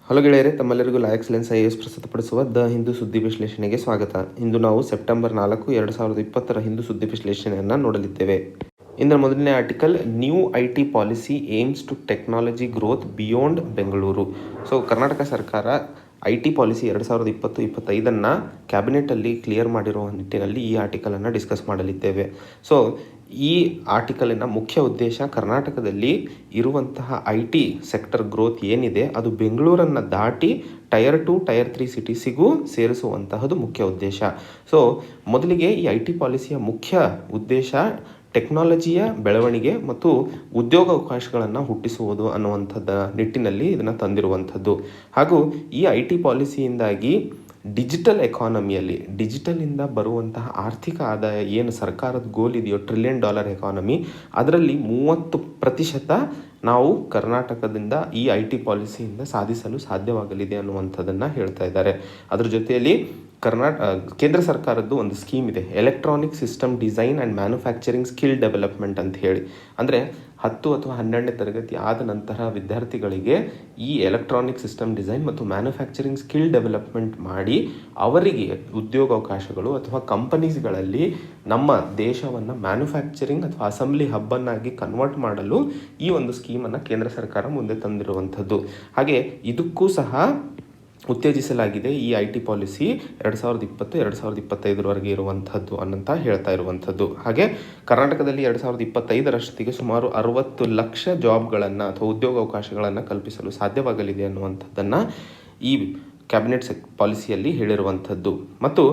Hello ಗೆಳೆಯರೆ, ತಮ್ಮೆಲ್ಲರಿಗೂ ಲಾ excellence IAS ಪ್ರಸ್ತುತಪಡಿಸುವ ದ ಹಿಂದೂ ಸುದ್ದಿ ವಿಶ್ಲೇಷಣೆಗೆ ಸ್ವಾಗತ. ಇಂದು ನಾವು ಸೆಪ್ಟೆಂಬರ್ 4, 2020 ಹಿಂದೂ ಸುದ್ದಿ ವಿಶ್ಲೇಷಣೆಯನ್ನು ನೋಡಲಿದ್ದೇವೆ. ಇಂದ್ರ ಮೊದಲನೇ article, new IT policy aims to technology growth beyond Bengaluru. So Karnataka ಸರ್ಕಾರ IT ಪಾಲಿಸಿ 2020-25 ಕ್ಯಾಬಿನೆಟಲ್ಲಿ ಕ್ಲಿಯರ್ ಮಾಡಿರುವ ನಿಟ್ಟಿನಲ್ಲಿ ಈ ಆರ್ಟಿಕಲನ್ನು ಡಿಸ್ಕಸ್ ಮಾಡಲಿದ್ದೇವೆ. ಸೊ ಈ ಆರ್ಟಿಕಲಿನ ಮುಖ್ಯ ಉದ್ದೇಶ ಕರ್ನಾಟಕದಲ್ಲಿ ಇರುವಂತಹ IT ಸೆಕ್ಟರ್ ಗ್ರೋತ್ ಏನಿದೆ ಅದು ಬೆಂಗಳೂರನ್ನು ದಾಟಿ ಟೈರ್ 2, ಟೈರ್ 3 ಸಿಟೀಸಿಗೂ ಸೇರಿಸುವಂತಹದ್ದು ಮುಖ್ಯ ಉದ್ದೇಶ. ಸೊ ಮೊದಲಿಗೆ ಈ IT ಪಾಲಿಸಿಯ ಮುಖ್ಯ ಉದ್ದೇಶ ಟೆಕ್ನಾಲಜಿಯ ಬೆಳವಣಿಗೆ ಮತ್ತು ಉದ್ಯೋಗ ಅವಕಾಶಗಳನ್ನು ಹುಟ್ಟಿಸುವುದು ಅನ್ನುವಂಥದ್ದು ನಿಟ್ಟಿನಲ್ಲಿ ಇದನ್ನು ತಂದಿರುವಂಥದ್ದು. ಹಾಗೂ ಈ IT ಪಾಲಿಸಿಯಿಂದಾಗಿ ಡಿಜಿಟಲ್ ಎಕಾನಮಿಯಲ್ಲಿ ಡಿಜಿಟಲಿಂದ ಬರುವಂತಹ ಆರ್ಥಿಕ ಆದಾಯ ಏನು ಸರ್ಕಾರದ ಗೋಲ್ ಇದೆಯೋ $1 ಟ್ರಿಲಿಯನ್ ಎಕಾನಮಿ, ಅದರಲ್ಲಿ 30% ನಾವು ಕರ್ನಾಟಕದಿಂದ ಈ IT ಪಾಲಿಸಿಯಿಂದ ಸಾಧಿಸಲು ಸಾಧ್ಯವಾಗಲಿದೆ ಅನ್ನುವಂಥದ್ದನ್ನು ಹೇಳ್ತಾ ಇದ್ದಾರೆ. ಅದರ ಜೊತೆಯಲ್ಲಿ ಕೇಂದ್ರ ಸರ್ಕಾರದ್ದು ಒಂದು ಸ್ಕೀಮ್ ಇದೆ, electronic system design and manufacturing skill development ಅಂತ ಹೇಳಿ. ಅಂದರೆ 10 ಅಥವಾ 12ನೇ ತರಗತಿ ಆದ ನಂತರ ವಿದ್ಯಾರ್ಥಿಗಳಿಗೆ ಈ ಎಲೆಕ್ಟ್ರಾನಿಕ್ ಸಿಸ್ಟಮ್ ಡಿಸೈನ್ ಮತ್ತು ಮ್ಯಾನುಫ್ಯಾಕ್ಚರಿಂಗ್ ಸ್ಕಿಲ್ ಡೆವಲಪ್ಮೆಂಟ್ ಮಾಡಿ ಅವರಿಗೆ ಉದ್ಯೋಗಾವಕಾಶಗಳು ಅಥವಾ ಕಂಪನೀಸ್ಗಳಲ್ಲಿ ನಮ್ಮ ದೇಶವನ್ನು ಮ್ಯಾನುಫ್ಯಾಕ್ಚರಿಂಗ್ ಅಥವಾ ಅಸೆಂಬ್ಲಿ ಹಬ್ಬನ್ನಾಗಿ ಕನ್ವರ್ಟ್ ಮಾಡಲು ಈ ಒಂದು ಸ್ಕೀಮನ್ನು ಕೇಂದ್ರ ಸರ್ಕಾರ ಮುಂದೆ ತಂದಿರುವಂಥದ್ದು. ಹಾಗೆ ಇದಕ್ಕೂ ಸಹ ಉತ್ತೇಜಿಸಲಾಗಿದೆ ಈ IT ಪಾಲಿಸಿ 2020-2025 ಇರುವಂಥದ್ದು ಅನ್ನಂತ ಹೇಳ್ತಾ ಇರುವಂಥದ್ದು. ಹಾಗೆ ಕರ್ನಾಟಕದಲ್ಲಿ 2025 ಸುಮಾರು 60 ಲಕ್ಷ ಜಾಬ್ಗಳನ್ನು ಅಥವಾ ಉದ್ಯೋಗಾವಕಾಶಗಳನ್ನು ಕಲ್ಪಿಸಲು ಸಾಧ್ಯವಾಗಲಿದೆ ಅನ್ನುವಂಥದ್ದನ್ನು ಈ ಕ್ಯಾಬಿನೆಟ್ ಪಾಲಿಸಿಯಲ್ಲಿ ಹೇಳಿರುವಂಥದ್ದು. ಮತ್ತು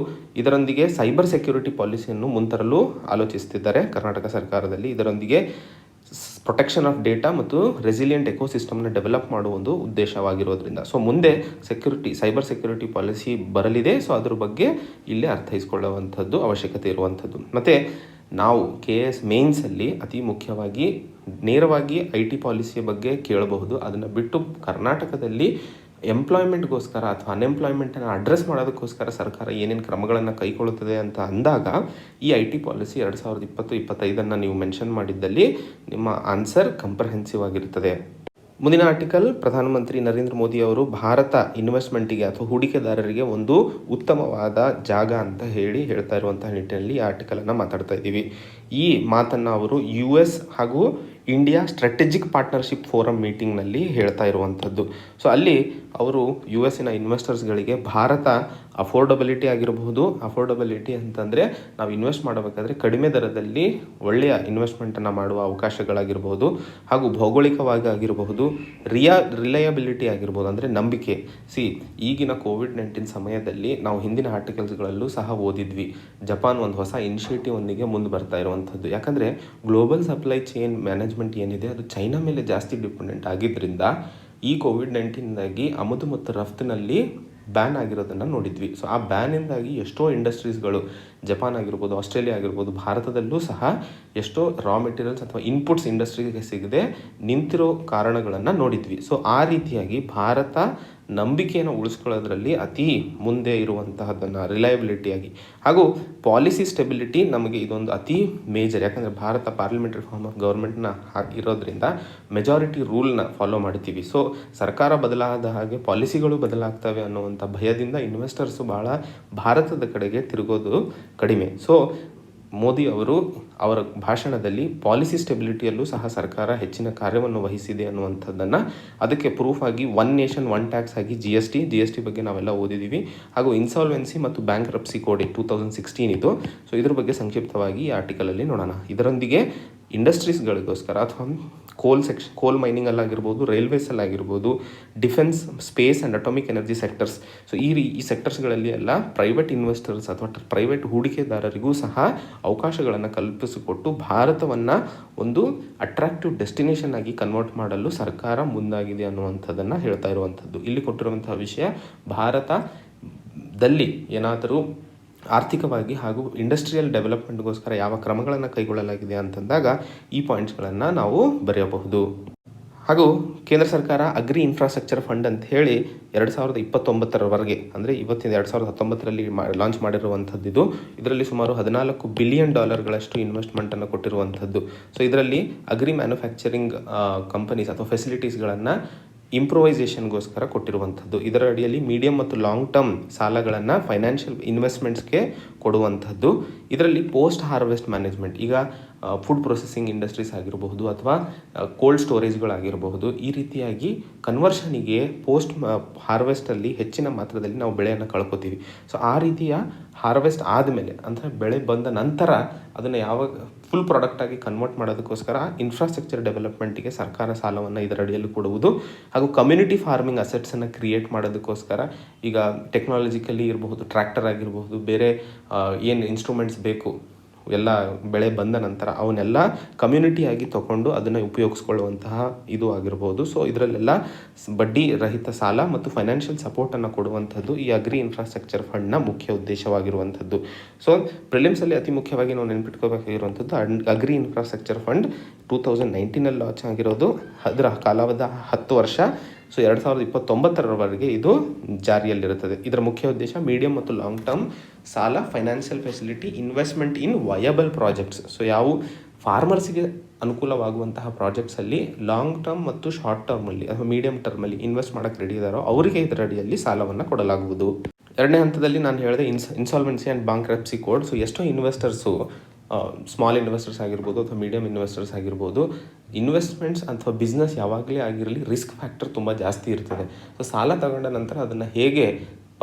ಇದರೊಂದಿಗೆ ಸೈಬರ್ ಸೆಕ್ಯೂರಿಟಿ ಪಾಲಿಸಿಯನ್ನು ಮುಂತರಲು ಆಲೋಚಿಸುತ್ತಿದ್ದಾರೆ ಕರ್ನಾಟಕ ಸರ್ಕಾರದಲ್ಲಿ. ಇದರೊಂದಿಗೆ ಪ್ರೊಟೆಕ್ಷನ್ ಆಫ್ ಡೇಟಾ ಮತ್ತು ರೆಸಿಲಿಯಂಟ್ ಎಕೋಸಿಸ್ಟಮ್ನ ಡೆವಲಪ್ ಮಾಡುವ ಒಂದು ಉದ್ದೇಶವಾಗಿರೋದ್ರಿಂದ ಸೊ ಮುಂದೆ ಸೈಬರ್ ಸೆಕ್ಯೂರಿಟಿ ಪಾಲಿಸಿ ಬರಲಿದೆ. ಸೊ ಅದ್ರ ಬಗ್ಗೆ ಇಲ್ಲೇ ಅರ್ಥೈಸ್ಕೊಳ್ಳುವಂಥದ್ದು ಅವಶ್ಯಕತೆ ಇರುವಂಥದ್ದು. ಮತ್ತು ನಾವು KS ಮೇನ್ಸಲ್ಲಿ ಅತಿ ಮುಖ್ಯವಾಗಿ ನೇರವಾಗಿ IT ಪಾಲಿಸಿಯ ಬಗ್ಗೆ ಕೇಳಬಹುದು. ಅದನ್ನು ಬಿಟ್ಟು ಕರ್ನಾಟಕದಲ್ಲಿ ಎಂಪ್ಲಾಯ್ಮೆಂಟ್ಗೋಸ್ಕರ ಅಥವಾ ಅನ್ಎಂಪ್ಲಾಯ್ಮೆಂಟನ್ನು ಅಡ್ರೆಸ್ ಮಾಡೋದಕ್ಕೋಸ್ಕರ ಸರ್ಕಾರ ಏನೇನು ಕ್ರಮಗಳನ್ನು ಕೈಗೊಳ್ಳುತ್ತದೆ ಅಂತ ಅಂದಾಗ ಈ IT ಪಾಲಿಸಿ 2020-25 ನೀವು ಮೆನ್ಷನ್ ಮಾಡಿದ್ದಲ್ಲಿ ನಿಮ್ಮ ಆನ್ಸರ್ ಕಂಪ್ರಹೆನ್ಸಿವ್ ಆಗಿರುತ್ತದೆ. ಮುಂದಿನ ಆರ್ಟಿಕಲ್, ಪ್ರಧಾನಮಂತ್ರಿ ನರೇಂದ್ರ ಮೋದಿ ಅವರು ಭಾರತ ಇನ್ವೆಸ್ಟ್ಮೆಂಟಿಗೆ ಅಥವಾ ಹೂಡಿಕೆದಾರರಿಗೆ ಒಂದು ಉತ್ತಮವಾದ ಜಾಗ ಅಂತ ಹೇಳ್ತಾ ಇರುವಂತಹ ನಿಟ್ಟಿನಲ್ಲಿ ಈ ಆರ್ಟಿಕಲನ್ನು ಮಾತಾಡ್ತಾ ಇದ್ದೀವಿ. ಈ ಮಾತನ್ನು ಅವರು US ಹಾಗೂ ಇಂಡಿಯಾ ಸ್ಟ್ರಾಟಜಿಕ್ ಪಾರ್ಟ್ನರ್ಶಿಪ್ ಫೋರಮ್ ಮೀಟಿಂಗ್ನಲ್ಲಿ ಹೇಳ್ತಾ ಇರುವಂಥದ್ದು. ಸೊ ಅಲ್ಲಿ ಅವರು US ಇನ್ವೆಸ್ಟರ್ಸ್ಗಳಿಗೆ ಭಾರತ ಅಫೋರ್ಡಬಿಲಿಟಿ ಆಗಿರಬಹುದು. ಅಫೋರ್ಡಬಿಲಿಟಿ ಅಂತಂದರೆ ನಾವು ಇನ್ವೆಸ್ಟ್ ಮಾಡಬೇಕಾದ್ರೆ ಕಡಿಮೆ ದರದಲ್ಲಿ ಒಳ್ಳೆಯ ಇನ್ವೆಸ್ಟ್ಮೆಂಟನ್ನು ಮಾಡುವ ಅವಕಾಶಗಳಾಗಿರ್ಬೋದು, ಹಾಗೂ ಭೌಗೋಳಿಕವಾಗಿ ಆಗಿರಬಹುದು, ರಿಲಯಬಿಲಿಟಿ ಆಗಿರ್ಬೋದು, ಅಂದರೆ ನಂಬಿಕೆ. ಈಗಿನ COVID-19 ಸಮಯದಲ್ಲಿ ನಾವು ಹಿಂದಿನ ಆರ್ಟಿಕಲ್ಸ್ಗಳಲ್ಲೂ ಸಹ ಓದಿದ್ವಿ, ಜಪಾನ್ ಒಂದು ಹೊಸ ಇನಿಷಿಯೇಟಿವ್ ಒಂದಿಗೆ ಮುಂದೆ ಬರ್ತಾ ಇರುವಂಥದ್ದು. ಯಾಕಂದರೆ ಗ್ಲೋಬಲ್ ಸಪ್ಲೈ ಚೈನ್ ಮ್ಯಾನೇಜ್ಮೆಂಟ್ ಏನಿದೆ ಅದು ಚೈನಾ ಮೇಲೆ ಜಾಸ್ತಿ ಡಿಪೆಂಡೆಂಟ್ ಆಗಿದ್ದರಿಂದ ಈ COVID-19 ಆಮದು ಮತ್ತು ರಫ್ತಿನಲ್ಲಿ ಬ್ಯಾನ್ ಆಗಿರೋದನ್ನು ನೋಡಿದ್ವಿ. ಸೊ ಆ ಬ್ಯಾನಿಂದಾಗಿ ಎಷ್ಟೋ ಇಂಡಸ್ಟ್ರೀಸ್ಗಳು, ಜಪಾನ್ ಆಗಿರ್ಬೋದು, ಆಸ್ಟ್ರೇಲಿಯಾ ಆಗಿರ್ಬೋದು, ಭಾರತದಲ್ಲೂ ಸಹ ಎಷ್ಟೋ ರಾ ಮೆಟೀರಿಯಲ್ಸ್ ಅಥವಾ ಇನ್ಪುಟ್ಸ್ ಇಂಡಸ್ಟ್ರಿಗೆ ಸಿಗದೆ ನಿಂತಿರೋ ಕಾರಣಗಳನ್ನು ನೋಡಿದ್ವಿ. ಸೊ ಆ ರೀತಿಯಾಗಿ ಭಾರತ ನಂಬಿಕೆಯನ್ನು ಉಳಿಸ್ಕೊಳ್ಳೋದ್ರಲ್ಲಿ ಅತಿ ಮುಂದೆ ಇರುವಂತಹದ್ದನ್ನು ರಿಲಯಬಿಲಿಟಿಯಾಗಿ, ಹಾಗೂ ಪಾಲಿಸಿ ಸ್ಟೆಬಿಲಿಟಿ ನಮಗೆ ಇದೊಂದು ಅತಿ ಮೇಜರ್. ಯಾಕಂದರೆ ಭಾರತ ಪಾರ್ಲಿಮೆಂಟರಿ ಫಾರ್ಮ್ ಆಫ್ ಗೌರ್ಮೆಂಟ್ನ ಇರೋದ್ರಿಂದ ಮೆಜಾರಿಟಿ ರೂಲ್ನ ಫಾಲೋ ಮಾಡ್ತೀವಿ. ಸೊ ಸರ್ಕಾರ ಬದಲಾದ ಹಾಗೆ ಪಾಲಿಸಿಗಳು ಬದಲಾಗ್ತವೆ ಅನ್ನುವಂಥ ಭಯದಿಂದ ಇನ್ವೆಸ್ಟರ್ಸು ಭಾಳ ಭಾರತದ ಕಡೆಗೆ ತಿರುಗೋದು ಕಡಿಮೆ. ಸೊ ಮೋದಿ ಅವರು ಅವರ ಭಾಷಣದಲ್ಲಿ ಪಾಲಿಸಿ ಸ್ಟೆಬಿಲಿಟಿಯಲ್ಲೂ ಸಹ ಸರ್ಕಾರ ಹೆಚ್ಚಿನ ಕಾರ್ಯವನ್ನು ವಹಿಸಿದೆ ಅನ್ನುವಂಥದ್ದನ್ನು ಅದಕ್ಕೆ ಪ್ರೂಫ್ ಆಗಿ 1 ನೇಷನ್ 1 ಟ್ಯಾಕ್ಸ್ ಆಗಿ GST ಬಗ್ಗೆ ನಾವೆಲ್ಲ ಓದಿದ್ದೀವಿ. ಹಾಗೂ ಇನ್ಸಾಲ್ವೆನ್ಸಿ ಮತ್ತು ಬ್ಯಾಂಕ್ರಪ್ಸಿ ಕೋಡ್ 2016 ಇದು. ಸೊ ಇದ್ರ ಬಗ್ಗೆ ಸಂಕ್ಷಿಪ್ತವಾಗಿ ಈ ಆರ್ಟಿಕಲಲ್ಲಿ ನೋಡೋಣ. ಇದರೊಂದಿಗೆ ಇಂಡಸ್ಟ್ರೀಸ್ಗಳಿಗೋಸ್ಕರ ಅಥವಾ ಕೋಲ್ ಮೈನಿಂಗಲ್ಲಾಗಿರ್ಬೋದು, ರೈಲ್ವೇಸಲ್ಲಾಗಿರ್ಬೋದು, defence, space and atomic energy sectors. So ಈ ಸೆಕ್ಟರ್ಸ್ಗಳಲ್ಲಿ ಎಲ್ಲ ಪ್ರೈವೇಟ್ ಇನ್ವೆಸ್ಟರ್ಸ್ ಅಥವಾ ಪ್ರೈವೇಟ್ ಹೂಡಿಕೆದಾರರಿಗೂ ಸಹ ಅವಕಾಶಗಳನ್ನು ಕಲ್ಪಿಸಿಕೊಟ್ಟು ಭಾರತವನ್ನು ಒಂದು ಅಟ್ರಾಕ್ಟಿವ್ ಡೆಸ್ಟಿನೇಷನ್ ಆಗಿ ಕನ್ವರ್ಟ್ ಮಾಡಲು ಸರ್ಕಾರ ಮುಂದಾಗಿದೆ ಅನ್ನುವಂಥದ್ದನ್ನು ಹೇಳ್ತಾ ಇರುವಂಥದ್ದು. ಇಲ್ಲಿ ಕೊಟ್ಟಿರುವಂತಹ ವಿಷಯ, ಭಾರತದಲ್ಲಿ ಏನಾದರೂ ಆರ್ಥಿಕವಾಗಿ ಹಾಗೂ ಇಂಡಸ್ಟ್ರಿಯಲ್ ಡೆವಲಪ್ಮೆಂಟ್ಗೋಸ್ಕರ ಯಾವ ಕ್ರಮಗಳನ್ನು ಕೈಗೊಳ್ಳಲಾಗಿದೆ ಅಂತಂದಾಗ ಈ ಪಾಯಿಂಟ್ಸ್ಗಳನ್ನು ನಾವು ಬರೆಯಬಹುದು. ಹಾಗೂ ಕೇಂದ್ರ ಸರ್ಕಾರ ಅಗ್ರಿ ಇನ್ಫ್ರಾಸ್ಟ್ರಕ್ಚರ್ ಫಂಡ್ ಅಂತ ಹೇಳಿ 2029 ಅಂದರೆ ಇವತ್ತಿನ 2019 ಲಾಂಚ್ ಮಾಡಿರುವಂಥದ್ದು ಇದು. ಇದರಲ್ಲಿ ಸುಮಾರು $14 ಬಿಲಿಯನ್ ಇನ್ವೆಸ್ಟ್ಮೆಂಟನ್ನು ಕೊಟ್ಟಿರುವಂಥದ್ದು. ಸೊ ಇದರಲ್ಲಿ ಅಗ್ರಿ ಮ್ಯಾನುಫ್ಯಾಕ್ಚರಿಂಗ್ ಕಂಪನೀಸ್ ಅಥವಾ ಫೆಸಿಲಿಟೀಸ್ಗಳನ್ನು ಇಂಪ್ರೂವೈಸೇಷನ್ಗೋಸ್ಕರ ಕೊಟ್ಟಿರುವಂಥದ್ದು. ಇದರ ಅಡಿಯಲ್ಲಿ ಮೀಡಿಯಂ ಮತ್ತು ಲಾಂಗ್ ಟರ್ಮ್ ಸಾಲಗಳನ್ನು ಫೈನಾನ್ಷಿಯಲ್ ಇನ್ವೆಸ್ಟ್ಮೆಂಟ್ಸ್ಗೆ ಕೊಡುವಂಥದ್ದು. ಇದರಲ್ಲಿ ಪೋಸ್ಟ್ ಹಾರ್ವೆಸ್ಟ್ ಮ್ಯಾನೇಜ್ಮೆಂಟ್, ಈಗ ಫುಡ್ ಪ್ರೊಸೆಸಿಂಗ್ ಇಂಡಸ್ಟ್ರೀಸ್ ಆಗಿರಬಹುದು ಅಥವಾ ಕೋಲ್ಡ್ ಸ್ಟೋರೇಜ್ಗಳಾಗಿರಬಹುದು, ಈ ರೀತಿಯಾಗಿ ಕನ್ವರ್ಷನಿಗೆ ಪೋಸ್ಟ್ ಹಾರ್ವೆಸ್ಟಲ್ಲಿ ಹೆಚ್ಚಿನ ಮಾತ್ರದಲ್ಲಿ ನಾವು ಬೆಳೆಯನ್ನು ಕಳ್ಕೊತೀವಿ. ಸೊ ಆ ರೀತಿಯ ಹಾರ್ವೆಸ್ಟ್ ಆದಮೇಲೆ ಅಂದರೆ ಬೆಳೆ ಬಂದ ನಂತರ ಅದನ್ನು ಯಾವಾಗ ಫುಲ್ ಪ್ರಾಡಕ್ಟಾಗಿ ಕನ್ವರ್ಟ್ ಮಾಡೋದಕ್ಕೋಸ್ಕರ ಇನ್ಫ್ರಾಸ್ಟ್ರಕ್ಚರ್ ಡೆವಲಪ್ಮೆಂಟಿಗೆ ಸರ್ಕಾರ ಸಾಲವನ್ನು ಇದರ ಅಡಿಯಲ್ಲಿ ಕೊಡುವುದು. ಹಾಗೂ ಕಮ್ಯುನಿಟಿ ಫಾರ್ಮಿಂಗ್ ಅಸೆಟ್ಸನ್ನು ಕ್ರಿಯೇಟ್ ಮಾಡೋದಕ್ಕೋಸ್ಕರ ಈಗ ಟೆಕ್ನಾಲಜಿಕಲಿ ಇರಬಹುದು, ಟ್ರ್ಯಾಕ್ಟರ್ ಆಗಿರಬಹುದು, ಬೇರೆ ಏನು ಇನ್ಸ್ಟ್ರೂಮೆಂಟ್ಸ್ ಬೇಕು ಎಲ್ಲ ಬೆಳೆ ಬಂದ ನಂತರ ಅವನ್ನೆಲ್ಲ ಕಮ್ಯುನಿಟಿಯಾಗಿ ತಗೊಂಡು ಅದನ್ನು ಉಪಯೋಗಿಸ್ಕೊಳ್ಳುವಂತಹ ಇದು ಆಗಿರ್ಬೋದು. ಸೊ ಇದರಲ್ಲೆಲ್ಲ ಬಡ್ಡಿ ರಹಿತ ಸಾಲ ಮತ್ತು ಫೈನಾನ್ಷಿಯಲ್ ಸಪೋರ್ಟನ್ನು ಕೊಡುವಂಥದ್ದು ಈ ಅಗ್ರಿ ಇನ್ಫ್ರಾಸ್ಟ್ರಕ್ಚರ್ ಫಂಡ್ನ ಮುಖ್ಯ ಉದ್ದೇಶವಾಗಿರುವಂಥದ್ದು. ಸೊ ಪ್ರಿಲಿಮ್ಸಲ್ಲಿ ಅತಿ ಮುಖ್ಯವಾಗಿ ನಾವು ನೆನ್ಪಿಟ್ಕೋಬೇಕಾಗಿರುವಂಥದ್ದು ಅಗ್ರಿ ಇನ್ಫ್ರಾಸ್ಟ್ರಕ್ಚರ್ ಫಂಡ್ 2019 ಲಾಂಚ್ ಆಗಿರೋದು. ಅದರ ಕಾಲಾವಧಿ 10 ವರ್ಷ. ಸೊ 2029 ಇದು ಜಾರಿಯಲ್ಲಿರುತ್ತದೆ. ಇದರ ಮುಖ್ಯ ಉದ್ದೇಶ ಮೀಡಿಯಂ ಮತ್ತು ಲಾಂಗ್ ಟರ್ಮ್ ಸಾಲ, financial facility, investment in viable projects. So ಯಾವ ಫಾರ್ಮರ್ಸಿಗೆ ಅನುಕೂಲವಾಗುವಂತಹ ಪ್ರಾಜೆಕ್ಟ್ಸಲ್ಲಿ ಲಾಂಗ್ ಟರ್ಮ್ ಮತ್ತು ಶಾರ್ಟ್ ಟರ್ಮಲ್ಲಿ ಅಥವಾ ಮೀಡಿಯಂ ಟರ್ಮಲ್ಲಿ ಇನ್ವೆಸ್ಟ್ ಮಾಡೋಕ್ಕೆ ರೆಡಿ ಇದ್ದಾರೋ ಅವರಿಗೆ ಇದರ ಅಡಿಯಲ್ಲಿ ಸಾಲವನ್ನು ಕೊಡಲಾಗುವುದು. ಎರಡನೇ ಹಂತದಲ್ಲಿ ನಾನು ಹೇಳಿದೆ insolvency and bankruptcy code. So ಎಷ್ಟೋ ಇನ್ವೆಸ್ಟರ್ಸು ಸ್ಮಾಲ್ ಇನ್ವೆಸ್ಟರ್ಸ್ ಆಗಿರ್ಬೋದು ಅಥವಾ ಮೀಡಿಯಂ ಇನ್ವೆಸ್ಟರ್ಸ್ ಆಗಿರ್ಬೋದು, ಇನ್ವೆಸ್ಟ್ಮೆಂಟ್ಸ್ ಅಥವಾ ಬಿಸ್ನೆಸ್ ಯಾವಾಗಲೇ ಆಗಿರಲಿ ರಿಸ್ಕ್ ಫ್ಯಾಕ್ಟರ್ ತುಂಬ ಜಾಸ್ತಿ ಇರ್ತದೆ. ಸೊ ಸಾಲ ತಗೊಂಡ ನಂತರ ಅದನ್ನು ಹೇಗೆ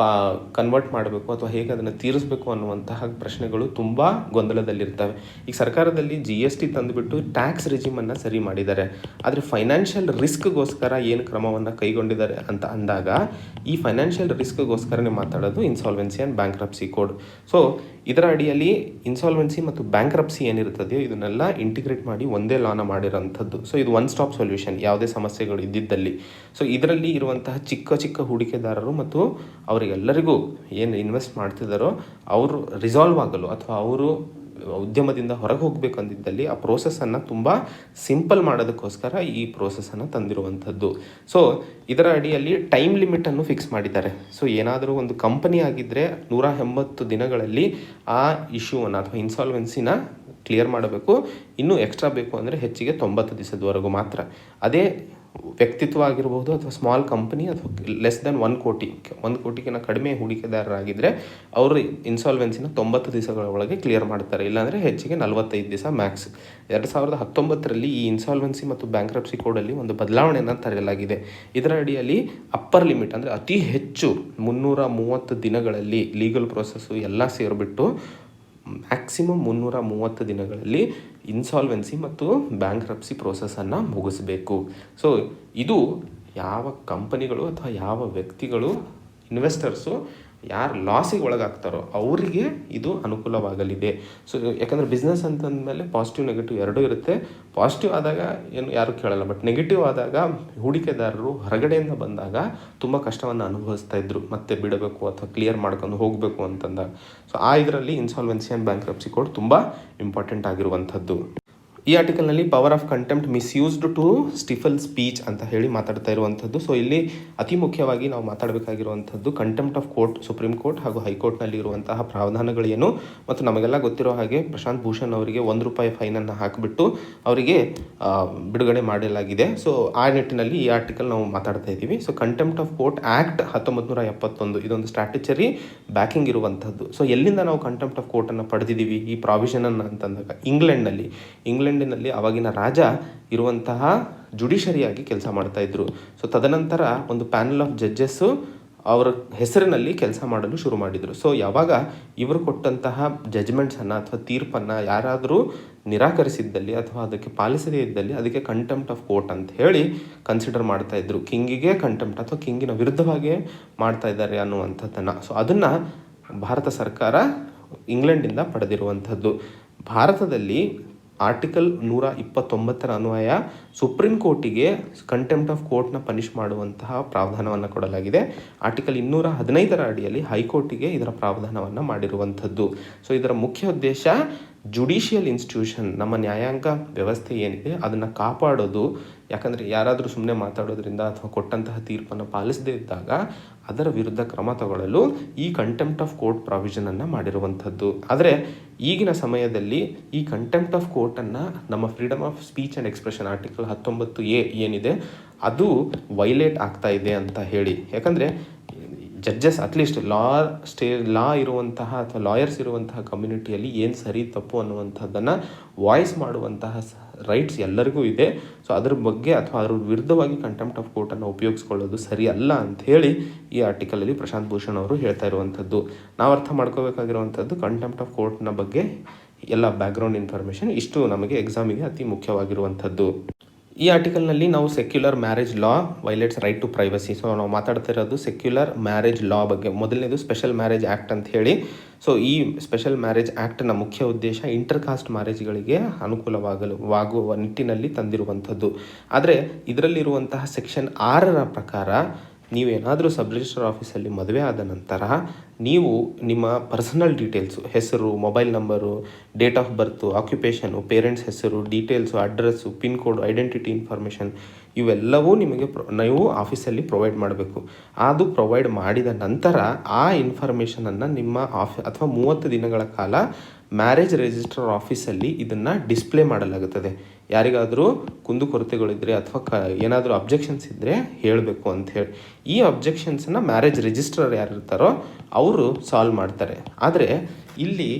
ಕನ್ವರ್ಟ್ ಮಾಡಬೇಕು ಅಥವಾ ಹೇಗೆ ಅದನ್ನು ತೀರಿಸಬೇಕು ಅನ್ನುವಂತಹ ಪ್ರಶ್ನೆಗಳು ತುಂಬ ಗೊಂದಲದಲ್ಲಿರ್ತವೆ. ಈಗ ಸರ್ಕಾರದಲ್ಲಿ GST ತಂದುಬಿಟ್ಟು ಟ್ಯಾಕ್ಸ್ ರೆಜಿಮನ್ನು ಸರಿ ಮಾಡಿದ್ದಾರೆ. ಆದರೆ ಫೈನಾನ್ಷಿಯಲ್ ರಿಸ್ಕ್ಗೋಸ್ಕರ ಏನು ಕ್ರಮವನ್ನು ಕೈಗೊಂಡಿದ್ದಾರೆ ಅಂತ ಅಂದಾಗ ಈ ಫೈನಾನ್ಷಿಯಲ್ ರಿಸ್ಕ್ಗೋಸ್ಕರನೇ ಮಾತಾಡೋದು insolvency and bankruptcy code. So ಇದರ ಅಡಿಯಲ್ಲಿ ಇನ್ಸಾಲ್ವೆನ್ಸಿ ಮತ್ತು ಬ್ಯಾಂಕ್ರಪ್ಸಿ ಏನಿರ್ತದೆಯೋ ಇದನ್ನೆಲ್ಲ ಇಂಟಿಗ್ರೇಟ್ ಮಾಡಿ ಒಂದೇ ಲಾನ ಮಾಡಿರೋಂಥದ್ದು. ಸೊ ಇದು ಒನ್ ಸ್ಟಾಪ್ ಸೊಲ್ಯೂಷನ್ ಯಾವುದೇ ಸಮಸ್ಯೆಗಳು ಇದ್ದಿದ್ದಲ್ಲಿ. ಸೊ ಇದರಲ್ಲಿ ಇರುವಂತಹ ಚಿಕ್ಕ ಚಿಕ್ಕ ಹೂಡಿಕೆದಾರರು ಮತ್ತು ಅವರಿಗೆಲ್ಲರಿಗೂ ಏನು ಇನ್ವೆಸ್ಟ್ ಮಾಡ್ತಿದ್ದಾರೋ ಅವರು ರಿಸಾಲ್ವ್ ಆಗಲು ಅಥವಾ ಅವರು ಉದ್ಯಮದಿಂದ ಹೊರಗೆ ಹೋಗಬೇಕು ಅಂದಿದ್ದಲ್ಲಿ ಆ ಪ್ರೋಸೆಸ್ಸನ್ನು ತುಂಬ ಸಿಂಪಲ್ ಮಾಡೋದಕ್ಕೋಸ್ಕರ ಈ ಪ್ರೋಸೆಸ್ಸನ್ನು ತಂದಿರುವಂಥದ್ದು. ಸೊ ಇದರ ಅಡಿಯಲ್ಲಿ ಟೈಮ್ ಲಿಮಿಟನ್ನು ಫಿಕ್ಸ್ ಮಾಡಿದ್ದಾರೆ. ಸೊ ಏನಾದರೂ ಒಂದು ಕಂಪನಿ ಆಗಿದ್ದರೆ 180 ದಿನಗಳಲ್ಲಿ ಆ ಇಶ್ಯೂವನ್ನು ಅಥವಾ ಇನ್ಸಾಲ್ವೆನ್ಸಿನ ಕ್ಲಿಯರ್ ಮಾಡಬೇಕು. ಇನ್ನೂ ಎಕ್ಸ್ಟ್ರಾ ಬೇಕು ಅಂದರೆ ಹೆಚ್ಚಿಗೆ 90 ದಿವಸದವರೆಗೂ ಮಾತ್ರ. ಅದೇ ವ್ಯಕ್ತಿತ್ವ ಆಗಿರ್ಬೋದು ಅಥವಾ ಸ್ಮಾಲ್ ಕಂಪನಿ ಅಥವಾ ಲೆಸ್ ದೆನ್ 1 ಕೋಟಿಗಿಂತ ಕಡಿಮೆ ಹೂಡಿಕೆದಾರರಾಗಿದ್ದರೆ ಅವರು ಇನ್ಸಾಲ್ವೆನ್ಸಿನ 90 ದಿವಸಗಳ ಒಳಗೆ ಕ್ಲಿಯರ್ ಮಾಡ್ತಾರೆ. ಇಲ್ಲಾಂದರೆ ಹೆಚ್ಚಿಗೆ 45 ದಿವಸ ಮ್ಯಾಕ್ಸ್. 2019 ಈ ಇನ್ಸಾಲ್ವೆನ್ಸಿ ಮತ್ತು ಬ್ಯಾಂಕ್ರಪ್ಸಿ ಕೋಡಲ್ಲಿ ಒಂದು ಬದಲಾವಣೆಯನ್ನು ತರಲಾಗಿದೆ. ಇದರ ಅಡಿಯಲ್ಲಿ ಅಪ್ಪರ್ ಲಿಮಿಟ್ ಅಂದರೆ ಅತಿ ಹೆಚ್ಚು 330 ದಿನಗಳಲ್ಲಿ ಲೀಗಲ್ ಪ್ರೊಸೆಸ್ಸು ಎಲ್ಲ ಸೇರಿಬಿಟ್ಟು ಮ್ಯಾಕ್ಸಿಮಮ್ 330 ದಿನಗಳಲ್ಲಿ ಇನ್ಸಾಲ್ವೆನ್ಸಿ ಮತ್ತು ಬ್ಯಾಂಕ್ರಪ್ಸಿ ಪ್ರೋಸೆಸ್ಸನ್ನು ಮುಗಿಸ್ಬೇಕು. ಸೊ ಇದು ಯಾವ ಕಂಪನಿಗಳು ಅಥವಾ ಯಾವ ವ್ಯಕ್ತಿಗಳು ಇನ್ವೆಸ್ಟರ್ಸು ಯಾರು ಲಾಸಿಗೆ ಒಳಗಾಗ್ತಾರೋ ಅವರಿಗೆ ಇದು ಅನುಕೂಲವಾಗಲಿದೆ. ಸೊ ಯಾಕಂದರೆ ಬಿಸ್ನೆಸ್ ಅಂತಂದಮೇಲೆ ಪಾಸಿಟಿವ್ ನೆಗೆಟಿವ್ ಎರಡೂ ಇರುತ್ತೆ. ಪಾಸಿಟಿವ್ ಆದಾಗ ಏನು ಯಾರೂ ಕೇಳಲ್ಲ, ಬಟ್ ನೆಗೆಟಿವ್ ಆದಾಗ ಹೂಡಿಕೆದಾರರು ಹೊರಗಡೆಯಿಂದ ಬಂದಾಗ ತುಂಬ ಕಷ್ಟವನ್ನು ಅನುಭವಿಸ್ತಾ ಇದ್ರು, ಮತ್ತೆ ಬಿಡಬೇಕು ಅಥವಾ ಕ್ಲಿಯರ್ ಮಾಡ್ಕೊಂಡು ಹೋಗಬೇಕು ಅಂತಂದಾಗ. ಸೊ ಆ ಇದರಲ್ಲಿ ಇನ್ಸಾಲ್ವೆನ್ಸಿ ಆ್ಯಂಡ್ ಬ್ಯಾಂಕ್ರಪ್ಸಿ ಕೋಡ್ ತುಂಬ ಇಂಪಾರ್ಟೆಂಟ್ ಆಗಿರುವಂಥದ್ದು. ಈ ಆರ್ಟಿಕಲ್ನಲ್ಲಿ power of contempt misused to stifle speech ಅಂತ ಹೇಳಿ ಮಾತಾಡ್ತಾ ಇರುವಂಥದ್ದು. ಸೊ ಇಲ್ಲಿ ಅತಿ ಮುಖ್ಯವಾಗಿ ನಾವು ಮಾತಾಡಬೇಕಾಗಿರುವಂಥದ್ದು contempt of court, supreme court ಹಾಗೂ ಹೈಕೋರ್ಟ್ನಲ್ಲಿ ಇರುವಂತಹ ಪ್ರಾವಧಾನಗಳೇನು, ಮತ್ತು ನಮಗೆಲ್ಲ ಗೊತ್ತಿರೋ ಹಾಗೆ ಪ್ರಶಾಂತ್ ಭೂಷಣ್ ಅವರಿಗೆ ₹1 ಫೈನನ್ನು ಹಾಕಿಬಿಟ್ಟು ಅವರಿಗೆ ಬಿಡುಗಡೆ ಮಾಡಲಾಗಿದೆ. ಸೊ ಆ ನಿಟ್ಟಿನಲ್ಲಿ ಈ ಆರ್ಟಿಕಲ್ ನಾವು ಮಾತಾಡ್ತಾ ಇದ್ದೀವಿ. So contempt of court act 1971 ಇದೊಂದು ಸ್ಟ್ಯಾಟ್ಯುಟರಿ ಬ್ಯಾಕಿಂಗ್ ಇರುವಂಥದ್ದು. ಸೊ ಎಲ್ಲಿಂದ ನಾವು ಕಂಟೆಂಪ್ಟ್ ಆಫ್ ಕೋರ್ಟನ್ನು ಪಡೆದಿದ್ದೀವಿ ಈ ಪ್ರಾವಿಷನನ್ನು ಅಂತಂದಾಗ ಇಂಗ್ಲೆಂಡಿನಲ್ಲಿ ಆವಾಗಿನ ರಾಜ ಇರುವಂತಹ ಜುಡಿಷರಿಯಾಗಿ ಕೆಲಸ ಮಾಡ್ತಾಯಿದ್ರು. ಸೊ ತದನಂತರ ಒಂದು ಪ್ಯಾನಲ್ ಆಫ್ ಜಡ್ಜಸ್ಸು ಅವರ ಹೆಸರಿನಲ್ಲಿ ಕೆಲಸ ಮಾಡಲು ಶುರು ಮಾಡಿದರು. ಸೊ ಯಾವಾಗ ಇವರು ಕೊಟ್ಟಂತಹ ಜಜ್ಮೆಂಟ್ಸನ್ನು ಅಥವಾ ತೀರ್ಪನ್ನು ಯಾರಾದರೂ ನಿರಾಕರಿಸಿದ್ದಲ್ಲಿ ಅಥವಾ ಅದಕ್ಕೆ ಪಾಲಿಸದೇ ಇದ್ದಲ್ಲಿ ಅದಕ್ಕೆ ಕಂಟೆಂಪ್ಟ್ ಆಫ್ ಕೋರ್ಟ್ ಅಂತ ಹೇಳಿ ಕನ್ಸಿಡರ್ ಮಾಡ್ತಾಯಿದ್ರು. ಕಿಂಗಿಗೆ ಕಂಟೆಂಪ್ಟ್ ಅಥವಾ ಕಿಂಗಿನ ವಿರುದ್ಧವಾಗಿಯೇ ಮಾಡ್ತಾ ಇದ್ದಾರೆ ಅನ್ನುವಂಥದ್ದನ್ನು. ಸೊ ಅದನ್ನು ಭಾರತ ಸರ್ಕಾರ ಇಂಗ್ಲೆಂಡಿಂದ ಪಡೆದಿರುವಂಥದ್ದು. ಭಾರತದಲ್ಲಿ ಆರ್ಟಿಕಲ್ 129 ಅನ್ವಯ ಸುಪ್ರೀಂ ಕೋರ್ಟಿಗೆ ಕಂಟೆಂಪ್ಟ್ ಆಫ್ ಕೋರ್ಟ್ನ ಪನಿಷ್ ಮಾಡುವಂತಹ ಪ್ರಾವಧಾನವನ್ನು ಕೊಡಲಾಗಿದೆ. ಆರ್ಟಿಕಲ್ 215 ಅಡಿಯಲ್ಲಿ ಹೈಕೋರ್ಟಿಗೆ ಇದರ ಪ್ರಾವಧಾನವನ್ನು ಮಾಡಿರುವಂಥದ್ದು. ಸೊ ಇದರ ಮುಖ್ಯ ಉದ್ದೇಶ ಜುಡಿಷಿಯಲ್ ಇನ್ಸ್ಟಿಟ್ಯೂಷನ್, ನಮ್ಮ ನ್ಯಾಯಾಂಗ ವ್ಯವಸ್ಥೆ ಏನಿದೆ ಅದನ್ನು ಕಾಪಾಡೋದು. ಯಾಕಂದರೆ ಯಾರಾದರೂ ಸುಮ್ಮನೆ ಮಾತಾಡೋದ್ರಿಂದ ಅಥವಾ ಕೊಟ್ಟಂತಹ ತೀರ್ಪನ್ನು ಪಾಲಿಸದೇ ಇದ್ದಾಗ ಅದರ ವಿರುದ್ಧ ಕ್ರಮ ತಗೊಳ್ಳಲು ಈ ಕಂಟೆಂಪ್ಟ್ ಆಫ್ ಕೋರ್ಟ್ ಪ್ರಾವಿಷನನ್ನು ಮಾಡಿರುವಂಥದ್ದು. ಆದರೆ ಈಗಿನ ಸಮಯದಲ್ಲಿ ಈ ಕಂಟೆಂಪ್ಟ್ ಆಫ್ ಕೋರ್ಟನ್ನು ನಮ್ಮ freedom of speech and expression article 19A ಏನಿದೆ ಅದು ವೈಲೇಟ್ ಆಗ್ತಾ ಇದೆ ಅಂತ ಹೇಳಿ. ಯಾಕಂದರೆ ಜಡ್ಜಸ್ ಅಟ್ಲೀಸ್ಟ್ ಲಾ ಇರುವಂತಹ ಅಥವಾ ಲಾಯರ್ಸ್ ಇರುವಂತಹ ಕಮ್ಯುನಿಟಿಯಲ್ಲಿ ಏನು ಸರಿ ತಪ್ಪು ಅನ್ನುವಂಥದ್ದನ್ನು ವಾಯ್ಸ್ ಮಾಡುವಂತಹ ರೈಟ್ಸ್ ಎಲ್ಲರಿಗೂ ಇದೆ. ಸೊ ಅದ್ರ ಬಗ್ಗೆ ಅಥವಾ ಅದ್ರ ವಿರುದ್ಧವಾಗಿ ಕಂಟೆಂಪ್ಟ್ ಆಫ್ ಕೋರ್ಟನ್ನು ಉಪಯೋಗಿಸ್ಕೊಳ್ಳೋದು ಸರಿ ಅಲ್ಲ ಅಂಥೇಳಿ ಈ ಆರ್ಟಿಕಲಲ್ಲಿ ಪ್ರಶಾಂತ್ ಭೂಷಣ್ ಅವರು ಹೇಳ್ತಾ ಇರುವಂಥದ್ದು. ನಾವು ಅರ್ಥ ಮಾಡ್ಕೋಬೇಕಾಗಿರುವಂಥದ್ದು ಕಂಟೆಂಪ್ಟ್ ಆಫ್ ಕೋರ್ಟ್ನ ಬಗ್ಗೆ ಎಲ್ಲ ಬ್ಯಾಕ್ಗ್ರೌಂಡ್ ಇನ್ಫಾರ್ಮೇಷನ್ ಇಷ್ಟು ನಮಗೆ ಎಕ್ಸಾಮಿಗೆ ಅತಿ ಮುಖ್ಯವಾಗಿರುವಂಥದ್ದು. ಈ ಆರ್ಟಿಕಲ್ನಲ್ಲಿ ನಾವು secular marriage law violates right to privacy. So ನಾವು ಮಾತಾಡ್ತಾ ಇರೋದು ಸೆಕ್ಯುಲರ್ ಮ್ಯಾರೇಜ್ ಲಾ ಬಗ್ಗೆ. ಮೊದಲನೇದು ಸ್ಪೆಷಲ್ ಮ್ಯಾರೇಜ್ ಆ್ಯಕ್ಟ್ ಅಂತ ಹೇಳಿ. ಸೊ ಈ ಸ್ಪೆಷಲ್ ಮ್ಯಾರೇಜ್ ಆ್ಯಕ್ಟ್ನ ಮುಖ್ಯ ಉದ್ದೇಶ ಇಂಟರ್ ಕಾಸ್ಟ್ ಮ್ಯಾರೇಜ್ಗಳಿಗೆ ಅನುಕೂಲವಾಗುವ ನಿಟ್ಟಿನಲ್ಲಿ ತಂದಿರುವಂಥದ್ದು. ಆದರೆ ಇದರಲ್ಲಿರುವಂತಹ ಸೆಕ್ಷನ್ 6ರ ಪ್ರಕಾರ ನೀವೇನಾದರೂ ಸಬ್ ರಿಜಿಸ್ಟ್ರಾರ್ ಆಫೀಸಲ್ಲಿ ಮದುವೆ ಆದ ನಂತರ ನೀವು ನಿಮ್ಮ ಪರ್ಸನಲ್ ಡೀಟೇಲ್ಸು, ಹೆಸರು, mobile number, date of birth, occupation, parents ಹೆಸರು, details, address, pin code, identity information ಇವೆಲ್ಲವೂ ನಿಮಗೆ ನೀವು ಆಫೀಸಲ್ಲಿ ಪ್ರೊವೈಡ್ ಮಾಡಬೇಕು. ಅದು ಪ್ರೊವೈಡ್ ಮಾಡಿದ ನಂತರ ಆ ಇನ್ಫಾರ್ಮೇಷನನ್ನು ನಿಮ್ಮ ಅಥವಾ 30 ದಿನಗಳ ಕಾಲ ಮ್ಯಾರೇಜ್ ರಿಜಿಸ್ಟ್ರಾರ್ ಆಫೀಸಲ್ಲಿ ಇದನ್ನು ಡಿಸ್ಪ್ಲೇ ಮಾಡಲಾಗುತ್ತದೆ. ಯಾರಿಗಾದರೂ ಕುಂದುಕೊರತೆಗಳಿದ್ದರೆ ಅಥವಾ ಏನಾದರೂ ಅಬ್ಜೆಕ್ಷನ್ಸ್ ಇದ್ದರೆ ಹೇಳಬೇಕು ಅಂತ ಹೇಳಿ. ಈ ಅಬ್ಜೆಕ್ಷನ್ಸನ್ನು ಮ್ಯಾರೇಜ್ ರಿಜಿಸ್ಟ್ರಾರ್ ಯಾರಿರ್ತಾರೋ ಅವರು ಸಾಲ್ವ್ ಮಾಡ್ತಾರೆ. ಆದರೆ ಇಲ್ಲಿ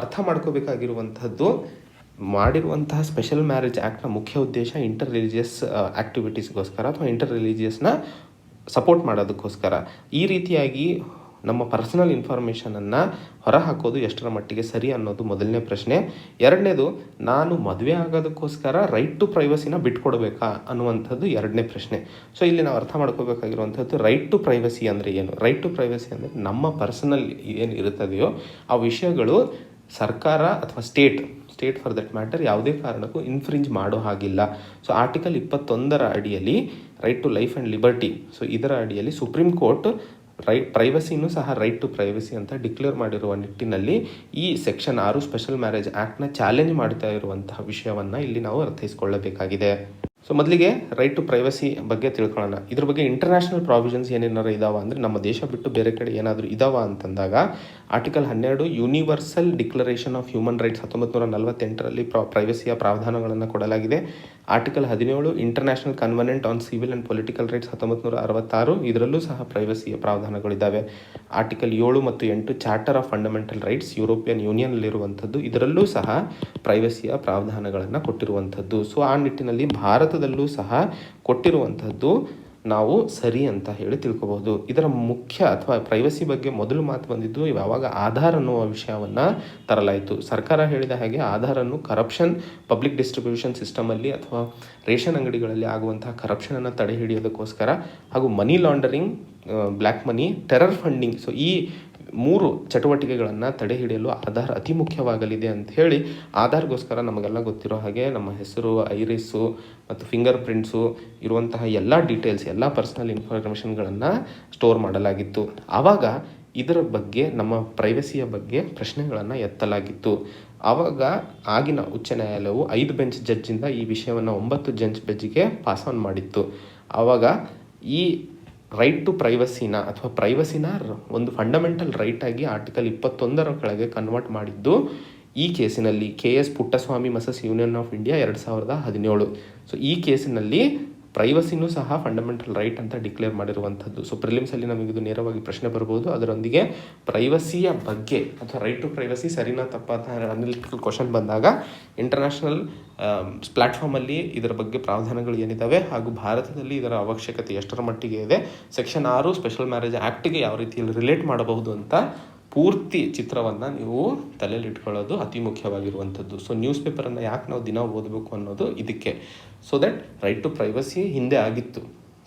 ಅರ್ಥ ಮಾಡ್ಕೋಬೇಕಾಗಿರುವಂಥದ್ದು ಮಾಡಿರುವಂತಹ ಸ್ಪೆಷಲ್ ಮ್ಯಾರೇಜ್ ಆ್ಯಕ್ಟ್ನ ಮುಖ್ಯ ಉದ್ದೇಶ ಇಂಟರ್ ರಿಲಿಜಿಯಸ್ ಆ್ಯಕ್ಟಿವಿಟೀಸ್ಗೋಸ್ಕರ ಅಥವಾ ಇಂಟರ್ ರಿಲಿಜಿಯಸ್ನ ಸಪೋರ್ಟ್ ಮಾಡೋದಕ್ಕೋಸ್ಕರ. ಈ ರೀತಿಯಾಗಿ ನಮ್ಮ ಪರ್ಸನಲ್ ಇನ್ಫಾರ್ಮೇಷನನ್ನು ಹೊರಹಾಕೋದು ಎಷ್ಟರ ಮಟ್ಟಿಗೆ ಸರಿ ಅನ್ನೋದು ಮೊದಲನೇ ಪ್ರಶ್ನೆ. ಎರಡನೇದು, ನಾನು ಮದುವೆ ಆಗೋದಕ್ಕೋಸ್ಕರ ರೈಟ್ ಟು ಪ್ರೈವಸಿನ ಬಿಟ್ಕೊಡ್ಬೇಕಾ ಅನ್ನುವಂಥದ್ದು ಎರಡನೇ ಪ್ರಶ್ನೆ. ಸೊ ಇಲ್ಲಿ ನಾವು ಅರ್ಥ ಮಾಡ್ಕೋಬೇಕಾಗಿರುವಂಥದ್ದು ರೈಟ್ ಟು ಪ್ರೈವಸಿ ಅಂದರೆ ಏನು. ರೈಟ್ ಟು ಪ್ರೈವಸಿ ಅಂದರೆ ನಮ್ಮ ಪರ್ಸನಲ್ ಏನು ಇರುತ್ತದೆಯೋ ಆ ವಿಷಯಗಳು ಸರ್ಕಾರ ಅಥವಾ ಸ್ಟೇಟ್ ಫಾರ್ ದಟ್ ಮ್ಯಾಟರ್ ಯಾವುದೇ ಕಾರಣಕ್ಕೂ ಇನ್ಫ್ರಿಂಜ್ ಮಾಡೋ ಹಾಗಿಲ್ಲ. ಸೊ ಆರ್ಟಿಕಲ್ 21ರ ಅಡಿಯಲ್ಲಿ right to life and liberty, so ಇದರ ಅಡಿಯಲ್ಲಿ ಸುಪ್ರೀಂ ಕೋರ್ಟ್ ಪ್ರೈವಸಿನೂ ಸಹ ರೈಟ್ ಟು ಪ್ರೈವಸಿ ಅಂತ ಡಿಕ್ಲೇರ್ ಮಾಡಿರುವ ನಿಟ್ಟಿನಲ್ಲಿ ಈ ಸೆಕ್ಷನ್ 6 ಸ್ಪೆಷಲ್ ಮ್ಯಾರೇಜ್ ಆ್ಯಕ್ಟ್ನ ಚಾಲೆಂಜ್ ಮಾಡ್ತಾ ಇರುವಂತಹ ವಿಷಯವನ್ನು ಇಲ್ಲಿ ನಾವು ಅರ್ಥೈಸ್ಕೊಳ್ಳಬೇಕಾಗಿದೆ. ಸೊ ಮೊದಲಿಗೆ ರೈಟ್ ಟು ಪ್ರೈವಸಿ ಬಗ್ಗೆ ತಿಳ್ಕೊಳ್ಳೋಣ. ಇದ್ರ ಬಗ್ಗೆ ಇಂಟರ್ನ್ಯಾಷನಲ್ ಪ್ರಾವಿಷನ್ಸ್ ಏನೇನಾರು ಇದಾವ ಅಂದರೆ ನಮ್ಮ ದೇಶ ಬಿಟ್ಟು ಬೇರೆ ಕಡೆ ಏನಾದರೂ ಇದಾವ ಅಂತಂದಾಗ article 12 universal declaration of human rights 1948ರಲ್ಲಿ ಪ್ರೈವಸಿಯ ಪ್ರಾವಧಾನಗಳನ್ನು ಕೊಡಲಾಗಿದೆ. Article 17 international covenant on civil and political rights 1966 ಇದರಲ್ಲೂ ಸಹ ಪ್ರೈವಸಿಯ ಪ್ರಾವಧಾನಗಳಿದ್ದಾವೆ. ಆರ್ಟಿಕಲ್ 7 ಮತ್ತು 8 charter of fundamental rights European ಯೂನಿಯನ್ನಲ್ಲಿರುವಂಥದ್ದು, ಇದರಲ್ಲೂ ಸಹ ಪ್ರೈವಸಿಯ ಪ್ರಾವಧಾನಗಳನ್ನು ಕೊಟ್ಟಿರುವಂಥದ್ದು. ಸೊ ಆ ನಿಟ್ಟಿನಲ್ಲಿ ಭಾರತದಲ್ಲೂ ಸಹ ಕೊಟ್ಟಿರುವಂಥದ್ದು ನಾವು ಸರಿ ಅಂತ ಹೇಳಿ ತಿಳ್ಕೊಬಹುದು. ಇದರ ಮುಖ್ಯ ಅಥವಾ ಪ್ರೈವಸಿ ಬಗ್ಗೆ ಮೊದಲು ಮಾತು ಬಂದಿದ್ದು ಯಾವಾಗ ಆಧಾರ್ ಅನ್ನುವ ವಿಷಯವನ್ನು ತರಲಾಯಿತು. ಸರ್ಕಾರ ಹೇಳಿದ ಹಾಗೆ ಆಧಾರನ್ನು ಕರಪ್ಷನ್, ಪಬ್ಲಿಕ್ ಡಿಸ್ಟ್ರಿಬ್ಯೂಷನ್ ಸಿಸ್ಟಮಲ್ಲಿ ಅಥವಾ ರೇಷನ್ ಅಂಗಡಿಗಳಲ್ಲಿ ಆಗುವಂತಹ ಕರಪ್ಷನನ್ನು ತಡೆ ಹಿಡಿಯೋದಕ್ಕೋಸ್ಕರ ಹಾಗೂ money laundering, black money, terror funding, so ಈ 3 ಚಟುವಟಿಕೆಗಳನ್ನು ತಡೆ ಹಿಡಿಯಲು ಆಧಾರ್ ಅತಿ ಮುಖ್ಯವಾಗಲಿದೆ ಅಂತ ಹೇಳಿ ಆಧಾರ್ಗೋಸ್ಕರ ನಮಗೆಲ್ಲ ಗೊತ್ತಿರೋ ಹಾಗೆ ನಮ್ಮ ಹೆಸರು, ಐರಿಸ್ಸು ಮತ್ತು ಫಿಂಗರ್ ಪ್ರಿಂಟ್ಸು ಇರುವಂತಹ ಎಲ್ಲ ಡೀಟೇಲ್ಸ್, ಎಲ್ಲ ಪರ್ಸನಲ್ ಇನ್ಫಾರ್ಮೇಷನ್ಗಳನ್ನು ಸ್ಟೋರ್ ಮಾಡಲಾಗಿತ್ತು. ಆವಾಗ ಇದರ ಬಗ್ಗೆ ನಮ್ಮ ಪ್ರೈವಸಿಯ ಬಗ್ಗೆ ಪ್ರಶ್ನೆಗಳನ್ನು ಎತ್ತಲಾಗಿತ್ತು. ಆವಾಗ ಆಗಿನ ಉಚ್ಚ ನ್ಯಾಯಾಲಯವು 5 ಬೆಂಚ್ ಜಡ್ಜಿಂದ ಈ ವಿಷಯವನ್ನು 9 ಜಡ್ಜ್ ಬೆಂಚ್ಗೆ ಪಾಸ್ ಆನ್ ಮಾಡಿತ್ತು. ಆವಾಗ ಈ ರೈಟ್ ಟು ಪ್ರೈವಸಿನ ಅಥವಾ ಪ್ರೈವಸಿನ ಒಂದು ಫಂಡಮೆಂಟಲ್ ರೈಟ್ ಆಗಿ ಆರ್ಟಿಕಲ್ 21ರ ಕೆಳಗೆ ಕನ್ವರ್ಟ್ ಮಾಡಿದ್ದು ಈ ಕೇಸಿನಲ್ಲಿ KS Puttaswamy versus union of India 2017. So ಈ ಕೇಸಿನಲ್ಲಿ ಪ್ರೈವಸಿನೂ ಸಹ ಫಂಡಮೆಂಟಲ್ ರೈಟ್ ಅಂತ ಡಿಕ್ಲೇರ್ ಮಾಡಿರುವಂಥದ್ದು. ಸೊ ಪ್ರಿಲಿಮ್ಸಲ್ಲಿ ನಮಗಿದು ನೇರವಾಗಿ ಪ್ರಶ್ನೆ ಬರ್ಬೋದು. ಅದರೊಂದಿಗೆ ಪ್ರೈವಸಿಯ ಬಗ್ಗೆ ಅಥವಾ ರೈಟ್ ಟು ಪ್ರೈವಸಿ ಸರಿನಾ ತಪ್ಪ ಅಂತ ಅನಲಿಟಿಕಲ್ ಕ್ವಶನ್ ಬಂದಾಗ ಇಂಟರ್ನ್ಯಾಷನಲ್ ಪ್ಲ್ಯಾಟ್ಫಾರ್ಮಲ್ಲಿ ಇದರ ಬಗ್ಗೆ ಪ್ರಾವಧಾನಗಳು ಏನಿದ್ದಾವೆ ಹಾಗೂ ಭಾರತದಲ್ಲಿ ಇದರ ಅವಶ್ಯಕತೆ ಎಷ್ಟರ ಮಟ್ಟಿಗೆ ಇದೆ, ಸೆಕ್ಷನ್ 6 ಸ್ಪೆಷಲ್ ಮ್ಯಾರೇಜ್ ಆ್ಯಕ್ಟಿಗೆ ಯಾವ ರೀತಿಯಲ್ಲಿ ರಿಲೇಟ್ ಮಾಡಬಹುದು ಅಂತ ಪೂರ್ತಿ ಚಿತ್ರವನ್ನು ನೀವು ತಲೆಯಲ್ಲಿ ಇಟ್ಕೊಳ್ಳೋದು ಅತಿ ಮುಖ್ಯವಾಗಿರುವಂಥದ್ದು. ಸೊ ನ್ಯೂಸ್ ಪೇಪರನ್ನು ಯಾಕೆ ನಾವು ದಿನ ಓದಬೇಕು ಅನ್ನೋದು ಇದಕ್ಕೆ. So that right to privacy ಹಿಂದೆ ಆಗಿತ್ತು.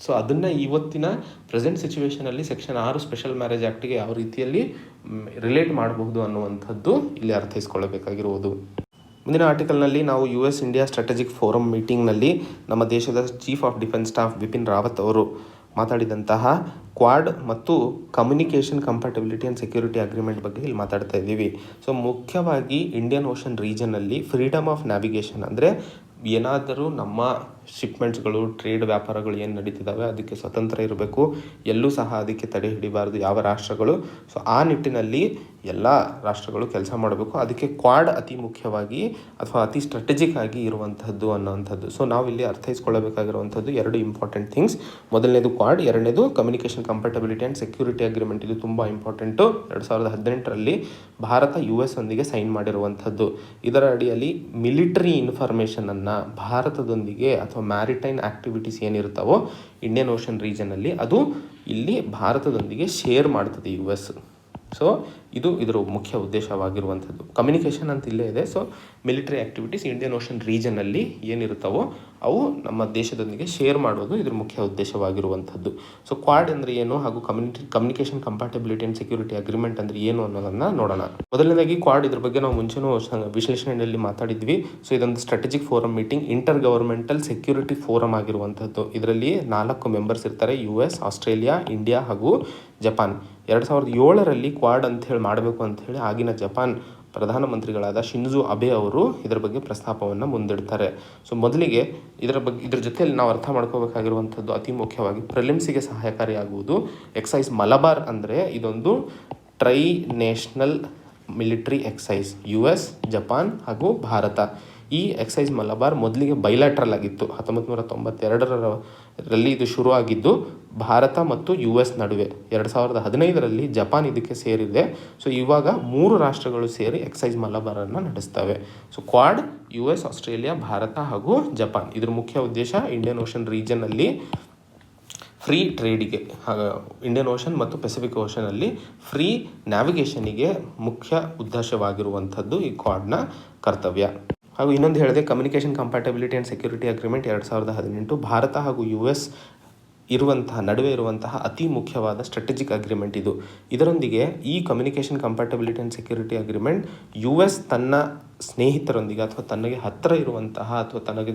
ಸೊ ಅದನ್ನು ಇವತ್ತಿನ ಪ್ರೆಸೆಂಟ್ ಸಿಚುವೇಷನಲ್ಲಿ ಸೆಕ್ಷನ್ 6 ಸ್ಪೆಷಲ್ ಮ್ಯಾರೇಜ್ ಆ್ಯಕ್ಟಿಗೆ ಯಾವ ರೀತಿಯಲ್ಲಿ ರಿಲೇಟ್ ಮಾಡಬಹುದು ಅನ್ನುವಂಥದ್ದು ಇಲ್ಲಿ ಅರ್ಥೈಸ್ಕೊಳ್ಳಬೇಕಾಗಿರುವುದು. ಮುಂದಿನ ಆರ್ಟಿಕಲ್ನಲ್ಲಿ ನಾವು US ಇಂಡಿಯಾ ಸ್ಟ್ರಾಟಜಿಕ್ ಫೋರಮ್ ಮೀಟಿಂಗ್ನಲ್ಲಿ ನಮ್ಮ ದೇಶದ chief of defence staff Bipin Rawat ಅವರು ಮಾತಾಡಿದಂತಹ ಕ್ವಾಡ್ ಮತ್ತು communication compatibility and security agreement ಬಗ್ಗೆ ಇಲ್ಲಿ ಮಾತಾಡ್ತಾ ಇದ್ದೀವಿ. ಸೊ ಮುಖ್ಯವಾಗಿ ಇಂಡಿಯನ್ ಓಷನ್ ರೀಜನಲ್ಲಿ ಫ್ರೀಡಮ್ ಆಫ್ ನ್ಯಾವಿಗೇಷನ್ ಅಂದರೆ ಏನಾದರೂ ನಮ್ಮ ಶಿಪ್ಮೆಂಟ್ಸ್ಗಳು, ಟ್ರೇಡ್ ವ್ಯಾಪಾರಗಳು ಏನು ನಡೀತಿದ್ದಾವೆ ಅದಕ್ಕೆ ಸ್ವತಂತ್ರ ಇರಬೇಕು, ಎಲ್ಲೂ ಸಹ ಅದಕ್ಕೆ ತಡೆ ಹಿಡಿಬಾರ್ದು ಯಾವ ರಾಷ್ಟ್ರಗಳು. ಸೊ ಆ ನಿಟ್ಟಿನಲ್ಲಿ ಎಲ್ಲ ರಾಷ್ಟ್ರಗಳು ಕೆಲಸ ಮಾಡಬೇಕು. ಅದಕ್ಕೆ ಕ್ವಾಡ್ ಅತಿ ಮುಖ್ಯವಾಗಿ ಅಥವಾ ಅತಿ ಸ್ಟ್ರಾಟಜಿಕ್ ಆಗಿ ಇರುವಂಥದ್ದು ಅನ್ನೋವಂಥದ್ದು. ಸೊ ನಾವಿಲ್ಲಿ ಅರ್ಥೈಸ್ಕೊಳ್ಳಬೇಕಾಗಿರುವಂಥದ್ದು 2 ಇಂಪಾರ್ಟೆಂಟ್ ಥಿಂಗ್ಸ್. ಮೊದಲನೇದು ಕ್ವಾಡ್, ಎರಡನೇದು communication compatibility and security agreement. ಇದು ತುಂಬ ಇಂಪಾರ್ಟೆಂಟು. 2018ರಲ್ಲಿ ಭಾರತ US ಒಂದಿಗೆ ಸೈನ್ ಮಾಡಿರುವಂಥದ್ದು. ಇದರ ಅಡಿಯಲ್ಲಿ ಮಿಲಿಟರಿ ಇನ್ಫಾರ್ಮೇಷನನ್ನು ಭಾರತದೊಂದಿಗೆ ಅಥವಾ ಮ್ಯಾರಿಟೈನ್ ಆ್ಯಕ್ಟಿವಿಟೀಸ್ ಏನಿರ್ತಾವೋ ಇಂಡಿಯನ್ ಓಷನ್ ರೀಜನಲ್ಲಿ ಅದು ಇಲ್ಲಿ ಭಾರತದೊಂದಿಗೆ ಶೇರ್ ಮಾಡ್ತದೆ US. ಸೊ ಇದು ಇದರ ಮುಖ್ಯ ಉದ್ದೇಶವಾಗಿರುವಂಥದ್ದು. ಕಮ್ಯುನಿಕೇಷನ್ ಅಂತ ಇಲ್ಲೇ ಇದೆ. So military activities Indian ocean ರೀಜನಲ್ಲಿ ಏನಿರುತ್ತವೋ ಅವು ನಮ್ಮ ದೇಶದೊಂದಿಗೆ ಶೇರ್ ಮಾಡೋದು ಇದ್ರ ಮುಖ್ಯ ಉದ್ದೇಶವಾಗಿರುವಂಥದ್ದು. ಸೊ ಕ್ವಾಡ್ ಅಂದರೆ ಏನು ಹಾಗೂ communication compatibility and security agreement ಅಂದರೆ ಏನು ಅನ್ನೋದನ್ನು ನೋಡೋಣ. ಮೊದಲನೇದಾಗಿ ಕ್ವಾಡ್, ಇದ್ರ ಬಗ್ಗೆ ನಾವು ಮುಂಚೆನೂ ವಿಶ್ಲೇಷಣೆಯಲ್ಲಿ ಮಾತಾಡಿದ್ವಿ. ಸೊ ಇದೊಂದು strategic forum meeting, inter governmental security forum ಆಗಿರುವಂಥದ್ದು. ಇದರಲ್ಲಿ 4 ಮೆಂಬರ್ಸ್ ಇರ್ತಾರೆ, US, ಆಸ್ಟ್ರೇಲಿಯಾ, ಇಂಡಿಯಾ ಹಾಗೂ ಜಪಾನ್. 2007ರಲ್ಲಿ ಕ್ವಾಡ್ ಅಂಥೇಳಿ ಮಾಡಬೇಕು ಅಂಥೇಳಿ ಆಗಿನ ಜಪಾನ್ ಪ್ರಧಾನಮಂತ್ರಿಗಳಾದ ಶಿಂಜೋ ಅಬೆ ಅವರು ಇದರ ಬಗ್ಗೆ ಪ್ರಸ್ತಾಪವನ್ನು ಮುಂದಿಡ್ತಾರೆ. ಸೊ ಮೊದಲಿಗೆ ಇದ್ರ ಜೊತೆಯಲ್ಲಿ ನಾವು ಅರ್ಥ ಮಾಡ್ಕೋಬೇಕಾಗಿರುವಂಥದ್ದು ಅತಿ ಮುಖ್ಯವಾಗಿ ಪ್ರಿಲಿಮ್ಸಿಗೆ ಸಹಾಯಕಾರಿಯಾಗುವುದು ಎಕ್ಸೈಸ್ ಮಲಬಾರ್. ಅಂದರೆ ಇದೊಂದು tri national military exercise, US, Japan ಹಾಗೂ ಭಾರತ. ಈ ಎಕ್ಸೈಸ್ ಮಲಬಾರ್ ಮೊದಲಿಗೆ ಬೈಲ್ಯಾಟ್ರಲ್ ಆಗಿತ್ತು. 1992ರಲ್ಲಿ ಇದು ಶುರು ಆಗಿದ್ದು ಭಾರತ ಮತ್ತು US ನಡುವೆ. 2015ರಲ್ಲಿ ಜಪಾನ್ ಇದಕ್ಕೆ ಸೇರಿದೆ. ಸೊ ಇವಾಗ 3 ರಾಷ್ಟ್ರಗಳು ಸೇರಿ ಎಕ್ಸೈಸ್ ಮಲಬಾರನ್ನು ನಡೆಸ್ತವೆ. So quad US, Australia, Bharat ಹಾಗೂ ಜಪಾನ್. ಇದ್ರ ಮುಖ್ಯ ಉದ್ದೇಶ ಇಂಡಿಯನ್ ಓಷನ್ ರೀಜನಲ್ಲಿ ಫ್ರೀ ಟ್ರೇಡಿಗೆ, ಇಂಡಿಯನ್ ಓಷನ್ ಮತ್ತು ಪೆಸಿಫಿಕ್ ಓಷನಲ್ಲಿ ಫ್ರೀ ನ್ಯಾವಿಗೇಷನಿಗೆ ಮುಖ್ಯ ಉದ್ದೇಶವಾಗಿರುವಂಥದ್ದು ಈ ಕ್ವಾಡ್ನ ಕರ್ತವ್ಯ. ಹಾಗೂ ಇನ್ನೊಂದು ಹೇಳಿದೆ, communication compatibility and security agreement 2018 Bharat ಹಾಗೂ US ನಡುವೆ ಇರುವಂತಹ ಅತಿ ಮುಖ್ಯವಾದ ಸ್ಟ್ರಾಟಜಿಕ್ ಅಗ್ರಿಮೆಂಟ್ ಇದು. ಇದರೊಂದಿಗೆ ಈ communication compatibility and security agreement US ತನ್ನ ಸ್ನೇಹಿತರೊಂದಿಗೆ ಅಥವಾ ತನಗೆ ಹತ್ತಿರ ಇರುವಂತಹ ಅಥವಾ ತನಗೆ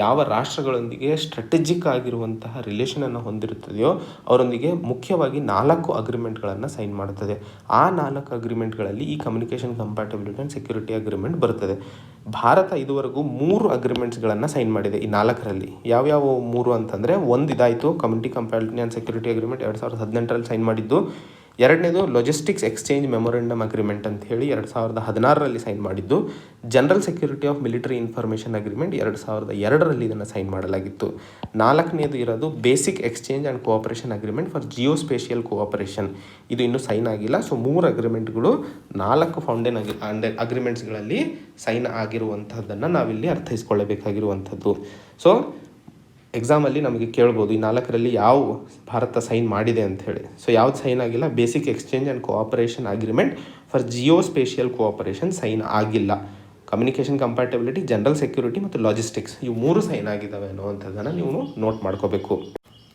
ಯಾವ ರಾಷ್ಟ್ರಗಳೊಂದಿಗೆ ಸ್ಟ್ರಾಟಜಿಕ್ ಆಗಿರುವಂತಹ ರಿಲೇಷನನ್ನು ಹೊಂದಿರುತ್ತದೆಯೋ ಅವರೊಂದಿಗೆ ಮುಖ್ಯವಾಗಿ 4 ಅಗ್ರಿಮೆಂಟ್ಗಳನ್ನು ಸೈನ್ ಮಾಡುತ್ತದೆ. ಆ 4 ಅಗ್ರಿಮೆಂಟ್ಗಳಲ್ಲಿ ಈ communication compatibility and security agreement ಬರುತ್ತದೆ. ಭಾರತ ಇದುವರೆಗೂ 3 ಅಗ್ರಿಮೆಂಟ್ಸ್ಗಳನ್ನು ಸೈನ್ ಮಾಡಿದೆ ಈ 4ರಲ್ಲಿ. ಯಾವ್ಯಾವ 3 ಅಂತಂದರೆ, ಒಂದು ಇದಾಯಿತು community compatibility and security agreement 2018ರಲ್ಲಿ ಸೈನ್ ಮಾಡಿದ್ದು. ಎರಡನೇದು ಲಾಜಿಸ್ಟಿಕ್ಸ್ ಎಕ್ಸ್ಚೇಂಜ್ ಮೆಮೊರೆಂಡಮ್ ಅಗ್ರಿಮೆಂಟ್ ಅಂತ ಹೇಳಿ 2016ರಲ್ಲಿ ಸೈನ್ ಮಾಡಿದ್ದು. General security of military information agreement 2002ರಲ್ಲಿ ಇದನ್ನು ಸೈನ್ ಮಾಡಲಾಗಿತ್ತು. 4ನೇದು ಇರೋದು basic exchange and cooperation agreement for geospatial cooperation. ಇದು ಇನ್ನೂ ಸೈನ್ ಆಗಿಲ್ಲ. ಸೊ 3 ಅಗ್ರಿಮೆಂಟ್ಗಳು 4 ಫೌಂಡೇನ್ ಅಗ್ರಿಮೆಂಟ್ಸ್ಗಳಲ್ಲಿ ಸೈನ್ ಆಗಿರುವಂಥದ್ದನ್ನು ನಾವಿಲ್ಲಿ ಅರ್ಥೈಸ್ಕೊಳ್ಳಬೇಕಾಗಿರುವಂಥದ್ದು. ಸೊ ಎಕ್ಸಾಮಲ್ಲಿ ನಮಗೆ ಕೇಳ್ಬೋದು ಈ 4ರಲ್ಲಿ ಯಾವ ಭಾರತ ಸೈನ್ ಮಾಡಿದೆ ಅಂಥೇಳಿ. ಸೊ ಯಾವ್ದು ಸೈನ್ ಆಗಿಲ್ಲ? Basic exchange and cooperation agreement for geospatial cooperation sign ಆಗಿಲ್ಲ. ಕಮ್ಯುನಿಕೇಷನ್ ಕಂಪ್ಯಾಟಬಿಲಿಟಿ, ಜನರಲ್ ಸೆಕ್ಯೂರಿಟಿ ಮತ್ತು ಲಾಜಿಸ್ಟಿಕ್ಸ್ ಇವು 3 ಸೈನ್ ಆಗಿದ್ದಾವೆ ಅನ್ನುವಂಥದ್ದನ್ನು ನೀವು ನೋಟ್ ಮಾಡ್ಕೋಬೇಕು.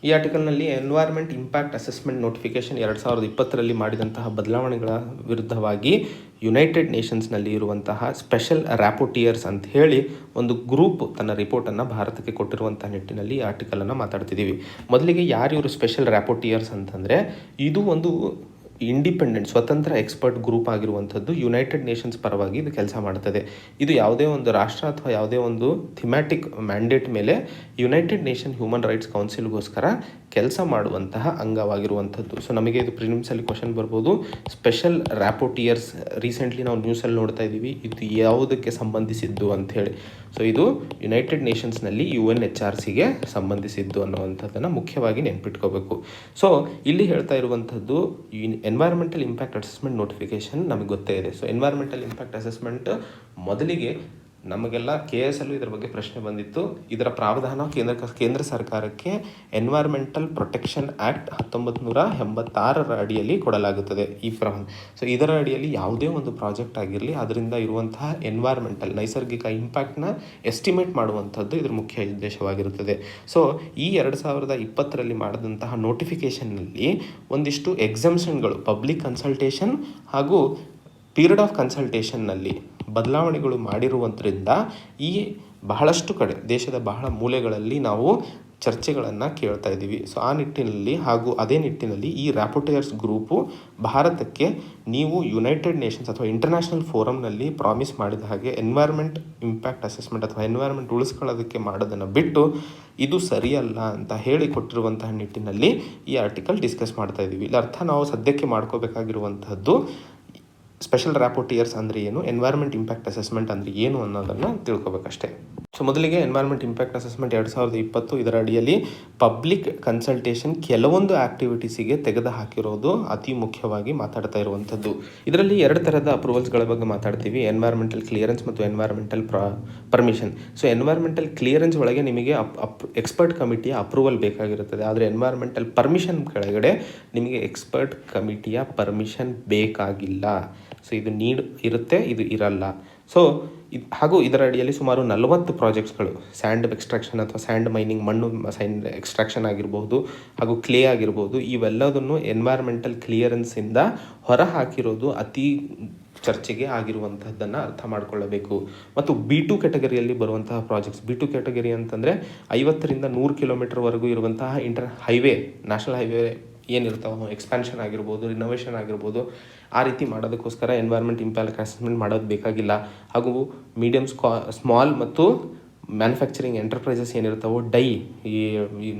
ಈ ಆರ್ಟಿಕಲ್ನಲ್ಲಿ ಎನ್ವೈರ್ಮೆಂಟ್ ಇಂಪ್ಯಾಕ್ಟ್ ಅಸೆಸ್ಮೆಂಟ್ ನೋಟಿಫಿಕೇಷನ್ 2020ರಲ್ಲಿ ಮಾಡಿದಂತಹ ಬದಲಾವಣೆಗಳ ವಿರುದ್ಧವಾಗಿ ಯುನೈಟೆಡ್ ನೇಷನ್ಸ್ನಲ್ಲಿ ಇರುವಂತಹ ಸ್ಪೆಷಲ್ ರ್ಯಾಪೋಟಿಯರ್ಸ್ ಅಂತ ಹೇಳಿ ಒಂದು ಗ್ರೂಪ್ ತನ್ನ ರಿಪೋರ್ಟನ್ನು ಭಾರತಕ್ಕೆ ಕೊಟ್ಟಿರುವಂಥ ನಿಟ್ಟಿನಲ್ಲಿ ಈ ಆರ್ಟಿಕಲನ್ನು ಮಾತಾಡ್ತಿದ್ದೀವಿ. ಮೊದಲಿಗೆ ಯಾರು ಇವರು ಸ್ಪೆಷಲ್ ರ್ಯಾಪೋಟಿಯರ್ಸ್ ಅಂತಂದರೆ, ಇದು ಒಂದು ಇಂಡಿಪೆಂಡೆಂಟ್ ಸ್ವತಂತ್ರ ಎಕ್ಸ್ಪರ್ಟ್ ಗ್ರೂಪ್ ಆಗಿರುವಂಥದ್ದು. ಯುನೈಟೆಡ್ ನೇಷನ್ಸ್ ಪರವಾಗಿ ಇದು ಕೆಲಸ ಮಾಡ್ತದೆ. ಇದು ಯಾವುದೇ ಒಂದು ರಾಷ್ಟ್ರ ಅಥವಾ ಯಾವುದೇ ಒಂದು ಥಿಮ್ಯಾಟಿಕ್ ಮ್ಯಾಂಡೇಟ್ ಮೇಲೆ ಯುನೈಟೆಡ್ ನೇಷನ್ ಹ್ಯೂಮನ್ ರೈಟ್ಸ್ ಕೌನ್ಸಿಲ್ಗೋಸ್ಕರ ಕೆಲಸ ಮಾಡುವಂತಹ ಅಂಗವಾಗಿರುವಂಥದ್ದು. ಸೊ ನಮಗೆ ಇದು ಪ್ರಿಲಿಮ್ಸಲ್ಲಿ ಕ್ವಶನ್ ಬರ್ಬೋದು, ಸ್ಪೆಷಲ್ ರ್ಯಾಪೋಟಿಯರ್ಸ್ ರೀಸೆಂಟ್ಲಿ ನಾವು ನ್ಯೂಸಲ್ಲಿ ನೋಡ್ತಾ ಇದ್ದೀವಿ, ಇದು ಯಾವುದಕ್ಕೆ ಸಂಬಂಧಿಸಿದ್ದು ಅಂಥೇಳಿ. ಸೊ ಇದು ಯುನೈಟೆಡ್ ನೇಷನ್ಸ್ನಲ್ಲಿ UNHRCಗೆ ಸಂಬಂಧಿಸಿದ್ದು ಅನ್ನುವಂಥದ್ದನ್ನು ಮುಖ್ಯವಾಗಿ ನೆನ್ಪಿಟ್ಕೋಬೇಕು. ಸೊ ಇಲ್ಲಿ ಹೇಳ್ತಾ ಇರುವಂಥದ್ದು ಎನ್ವೈರ್ಮೆಂಟಲ್ ಇಂಪ್ಯಾಕ್ಟ್ ಅಸೆಸ್ಮೆಂಟ್ ನೋಟಿಫಿಕೇಷನ್ ನಮಗೆ ಗೊತ್ತೇ ಇದೆ. ಸೊ ಎನ್ವೈರ್ಮೆಂಟಲ್ ಇಂಪ್ಯಾಕ್ಟ್ ಅಸೆಸ್ಮೆಂಟ್ ಮೊದಲಿಗೆ ನಮಗೆಲ್ಲ KSಲ್ಲೂ ಇದರ ಬಗ್ಗೆ ಪ್ರಶ್ನೆ ಬಂದಿತ್ತು. ಇದರ ಪ್ರಾವಧಾನ ಕೇಂದ್ರ ಸರ್ಕಾರಕ್ಕೆ ಎನ್ವೈರ್ಮೆಂಟಲ್ ಪ್ರೊಟೆಕ್ಷನ್ ಆ್ಯಕ್ಟ್ 1986ರ ಅಡಿಯಲ್ಲಿ ಕೊಡಲಾಗುತ್ತದೆ ಈ ಸೊ ಇದರ ಅಡಿಯಲ್ಲಿ ಯಾವುದೇ ಒಂದು ಪ್ರಾಜೆಕ್ಟ್ ಆಗಿರಲಿ ಅದರಿಂದ ಇರುವಂತಹ ಎನ್ವೈರ್ಮೆಂಟಲ್ ನೈಸರ್ಗಿಕ ಇಂಪ್ಯಾಕ್ಟ್ನ ಎಸ್ಟಿಮೇಟ್ ಮಾಡುವಂಥದ್ದು ಇದ್ರ ಮುಖ್ಯ ಉದ್ದೇಶವಾಗಿರುತ್ತದೆ. ಸೊ ಈ 2020ರಲ್ಲಿ ಮಾಡಿದಂತಹ ನೋಟಿಫಿಕೇಷನ್ನಲ್ಲಿ ಒಂದಿಷ್ಟು ಎಕ್ಸಮ್ಷನ್ಗಳು, ಪಬ್ಲಿಕ್ ಕನ್ಸಲ್ಟೇಷನ್ ಹಾಗೂ ಪೀರಿಯಡ್ ಆಫ್ ಕನ್ಸಲ್ಟೇಷನ್ನಲ್ಲಿ ಬದಲಾವಣೆಗಳು ಮಾಡಿರುವುದರಿಂದ ಈ ಬಹಳಷ್ಟು ಕಡೆ ದೇಶದ ಬಹಳ ಮೂಲೆಗಳಲ್ಲಿ ನಾವು ಚರ್ಚೆಗಳನ್ನು ಕೇಳ್ತಾ ಇದ್ದೀವಿ. ಸೊ ಆ ನಿಟ್ಟಿನಲ್ಲಿ ಹಾಗೂ ಅದೇ ನಿಟ್ಟಿನಲ್ಲಿ ಈ ರ್ಯಾಪೋಟೇರ್ಸ್ ಗ್ರೂಪು ಭಾರತಕ್ಕೆ ನೀವು ಯುನೈಟೆಡ್ ನೇಷನ್ಸ್ ಅಥವಾ ಇಂಟರ್ನ್ಯಾಷನಲ್ ಫೋರಮ್ನಲ್ಲಿ ಪ್ರಾಮಿಸ್ ಮಾಡಿದ ಹಾಗೆ ಎನ್ವೈರ್ಮೆಂಟ್ ಇಂಪ್ಯಾಕ್ಟ್ ಅಸೆಸ್ಮೆಂಟ್ ಅಥವಾ ಎನ್ವೈರ್ಮೆಂಟ್ ಉಳಿಸ್ಕೊಳ್ಳೋದಕ್ಕೆ ಮಾಡೋದನ್ನು ಬಿಟ್ಟು ಇದು ಸರಿಯಲ್ಲ ಅಂತ ಹೇಳಿ ಕೊಟ್ಟಿರುವಂತಹ ನಿಟ್ಟಿನಲ್ಲಿ ಈ ಆರ್ಟಿಕಲ್ ಡಿಸ್ಕಸ್ ಮಾಡ್ತಾ ಇದ್ದೀವಿ. ಇಲ್ಲಿ ಅರ್ಥ ನಾವು ಸದ್ಯಕ್ಕೆ ಮಾಡ್ಕೋಬೇಕಾಗಿರುವಂತಹದ್ದು ಸ್ಪೆಷಲ್ ರ್ಯಾಪೋಟಿಯರ್ಸ್ ಅಂದರೆ ಏನು, ಎನ್ವೈರ್ಮೆಂಟ್ ಇಂಪ್ಯಾಕ್ಟ್ ಅಸೆಸ್ಮೆಂಟ್ ಅಂದರೆ ಏನು ಅನ್ನೋದನ್ನು ತಿಳ್ಕೊಬೇಕಷ್ಟೇ. ಸೊ ಮೊದಲಿಗೆ ಎನ್ವೈರ್ಮೆಂಟ್ ಇಂಪ್ಯಾಕ್ಟ್ ಅಸೆಸ್ಮೆಂಟ್ 2020 ಇದರ ಅಡಿಯಲ್ಲಿ ಪಬ್ಲಿಕ್ ಕನ್ಸಲ್ಟೇಷನ್ ಕೆಲವೊಂದು ಆ್ಯಕ್ಟಿವಿಟೀಸಿಗೆ ತೆಗೆದು ಹಾಕಿರೋದು ಅತಿ ಮುಖ್ಯವಾಗಿ ಮಾತಾಡ್ತಾ ಇರುವಂಥದ್ದು. ಇದರಲ್ಲಿ 2 ಥರದ ಅಪ್ರೂವಲ್ಸ್ಗಳ ಬಗ್ಗೆ ಮಾತಾಡ್ತೀವಿ, ಎನ್ವೈರ್ಮೆಂಟಲ್ ಕ್ಲಿಯರೆನ್ಸ್ ಮತ್ತು environmental permission. So environmental clearance ಒಳಗೆ ನಿಮಗೆ ಎಕ್ಸ್ಪರ್ಟ್ ಕಮಿಟಿಯ ಅಪ್ರೂವಲ್ ಬೇಕಾಗಿರುತ್ತದೆ. ಆದರೆ ಎನ್ವೈರ್ಮೆಂಟಲ್ ಪರ್ಮಿಷನ್ ಕೆಳಗಡೆ ನಿಮಗೆ ಎಕ್ಸ್ಪರ್ಟ್ ಕಮಿಟಿಯ ಪರ್ಮಿಷನ್ ಬೇಕಾಗಿಲ್ಲ. ಸೊ ಇದು ನೀಡ್ ಇರುತ್ತೆ, ಇದು ಇರಲ್ಲ. ಸೊ ಹಾಗೂ ಇದರ ಅಡಿಯಲ್ಲಿ ಸುಮಾರು 40 ಪ್ರಾಜೆಕ್ಟ್ಸ್ಗಳು ಸ್ಯಾಂಡ್ ಎಕ್ಸ್ಟ್ರಾಕ್ಷನ್ ಅಥವಾ ಸ್ಯಾಂಡ್ ಮೈನಿಂಗ್, ಮಣ್ಣು ಸ್ಯಾಂಡ್ ಎಕ್ಸ್ಟ್ರಾಕ್ಷನ್ ಆಗಿರ್ಬೋದು ಹಾಗೂ ಕ್ಲೇ ಆಗಿರ್ಬೋದು, ಇವೆಲ್ಲದನ್ನು ಎನ್ವೈರ್ಮೆಂಟಲ್ ಕ್ಲಿಯರೆನ್ಸಿಂದ ಹೊರ ಹಾಕಿರೋದು ಅತಿ ಚರ್ಚೆಗೆ ಆಗಿರುವಂತಹದ್ದನ್ನು ಅರ್ಥ ಮಾಡಿಕೊಳ್ಳಬೇಕು. ಮತ್ತು B2 ಕ್ಯಾಟಗರಿಯಲ್ಲಿ ಬರುವಂತಹ ಪ್ರಾಜೆಕ್ಟ್ಸ್, B2 ಕ್ಯಾಟಗರಿ ಅಂತಂದರೆ 50ರಿಂದ 100 ಕಿಲೋಮೀಟರ್ವರೆಗೂ ಇರುವಂತಹ ಹೈವೇ, ನ್ಯಾಷನಲ್ ಹೈವೇ ಏನಿರ್ತಾವೆ, ಎಕ್ಸ್ಪ್ಯಾನ್ಷನ್ ಆಗಿರ್ಬೋದು, ರಿನೋವೇಷನ್ ಆಗಿರ್ಬೋದು, ಆ ರೀತಿ ಮಾಡೋದಕ್ಕೋಸ್ಕರ ಎನ್ವೈರ್ಮೆಂಟ್ ಇಂಪ್ಯಾಕ್ಟ್ ಅಸೆಸ್ಮೆಂಟ್ ಮಾಡೋದು ಬೇಕಾಗಿಲ್ಲ. ಹಾಗೂ ಮೀಡಿಯಮ್ ಸ್ಮಾಲ್ ಮತ್ತು ಮ್ಯಾನುಫ್ಯಾಕ್ಚರಿಂಗ್ ಎಂಟರ್ಪ್ರೈಸಸ್ ಏನಿರ್ತಾವೋ, ಈ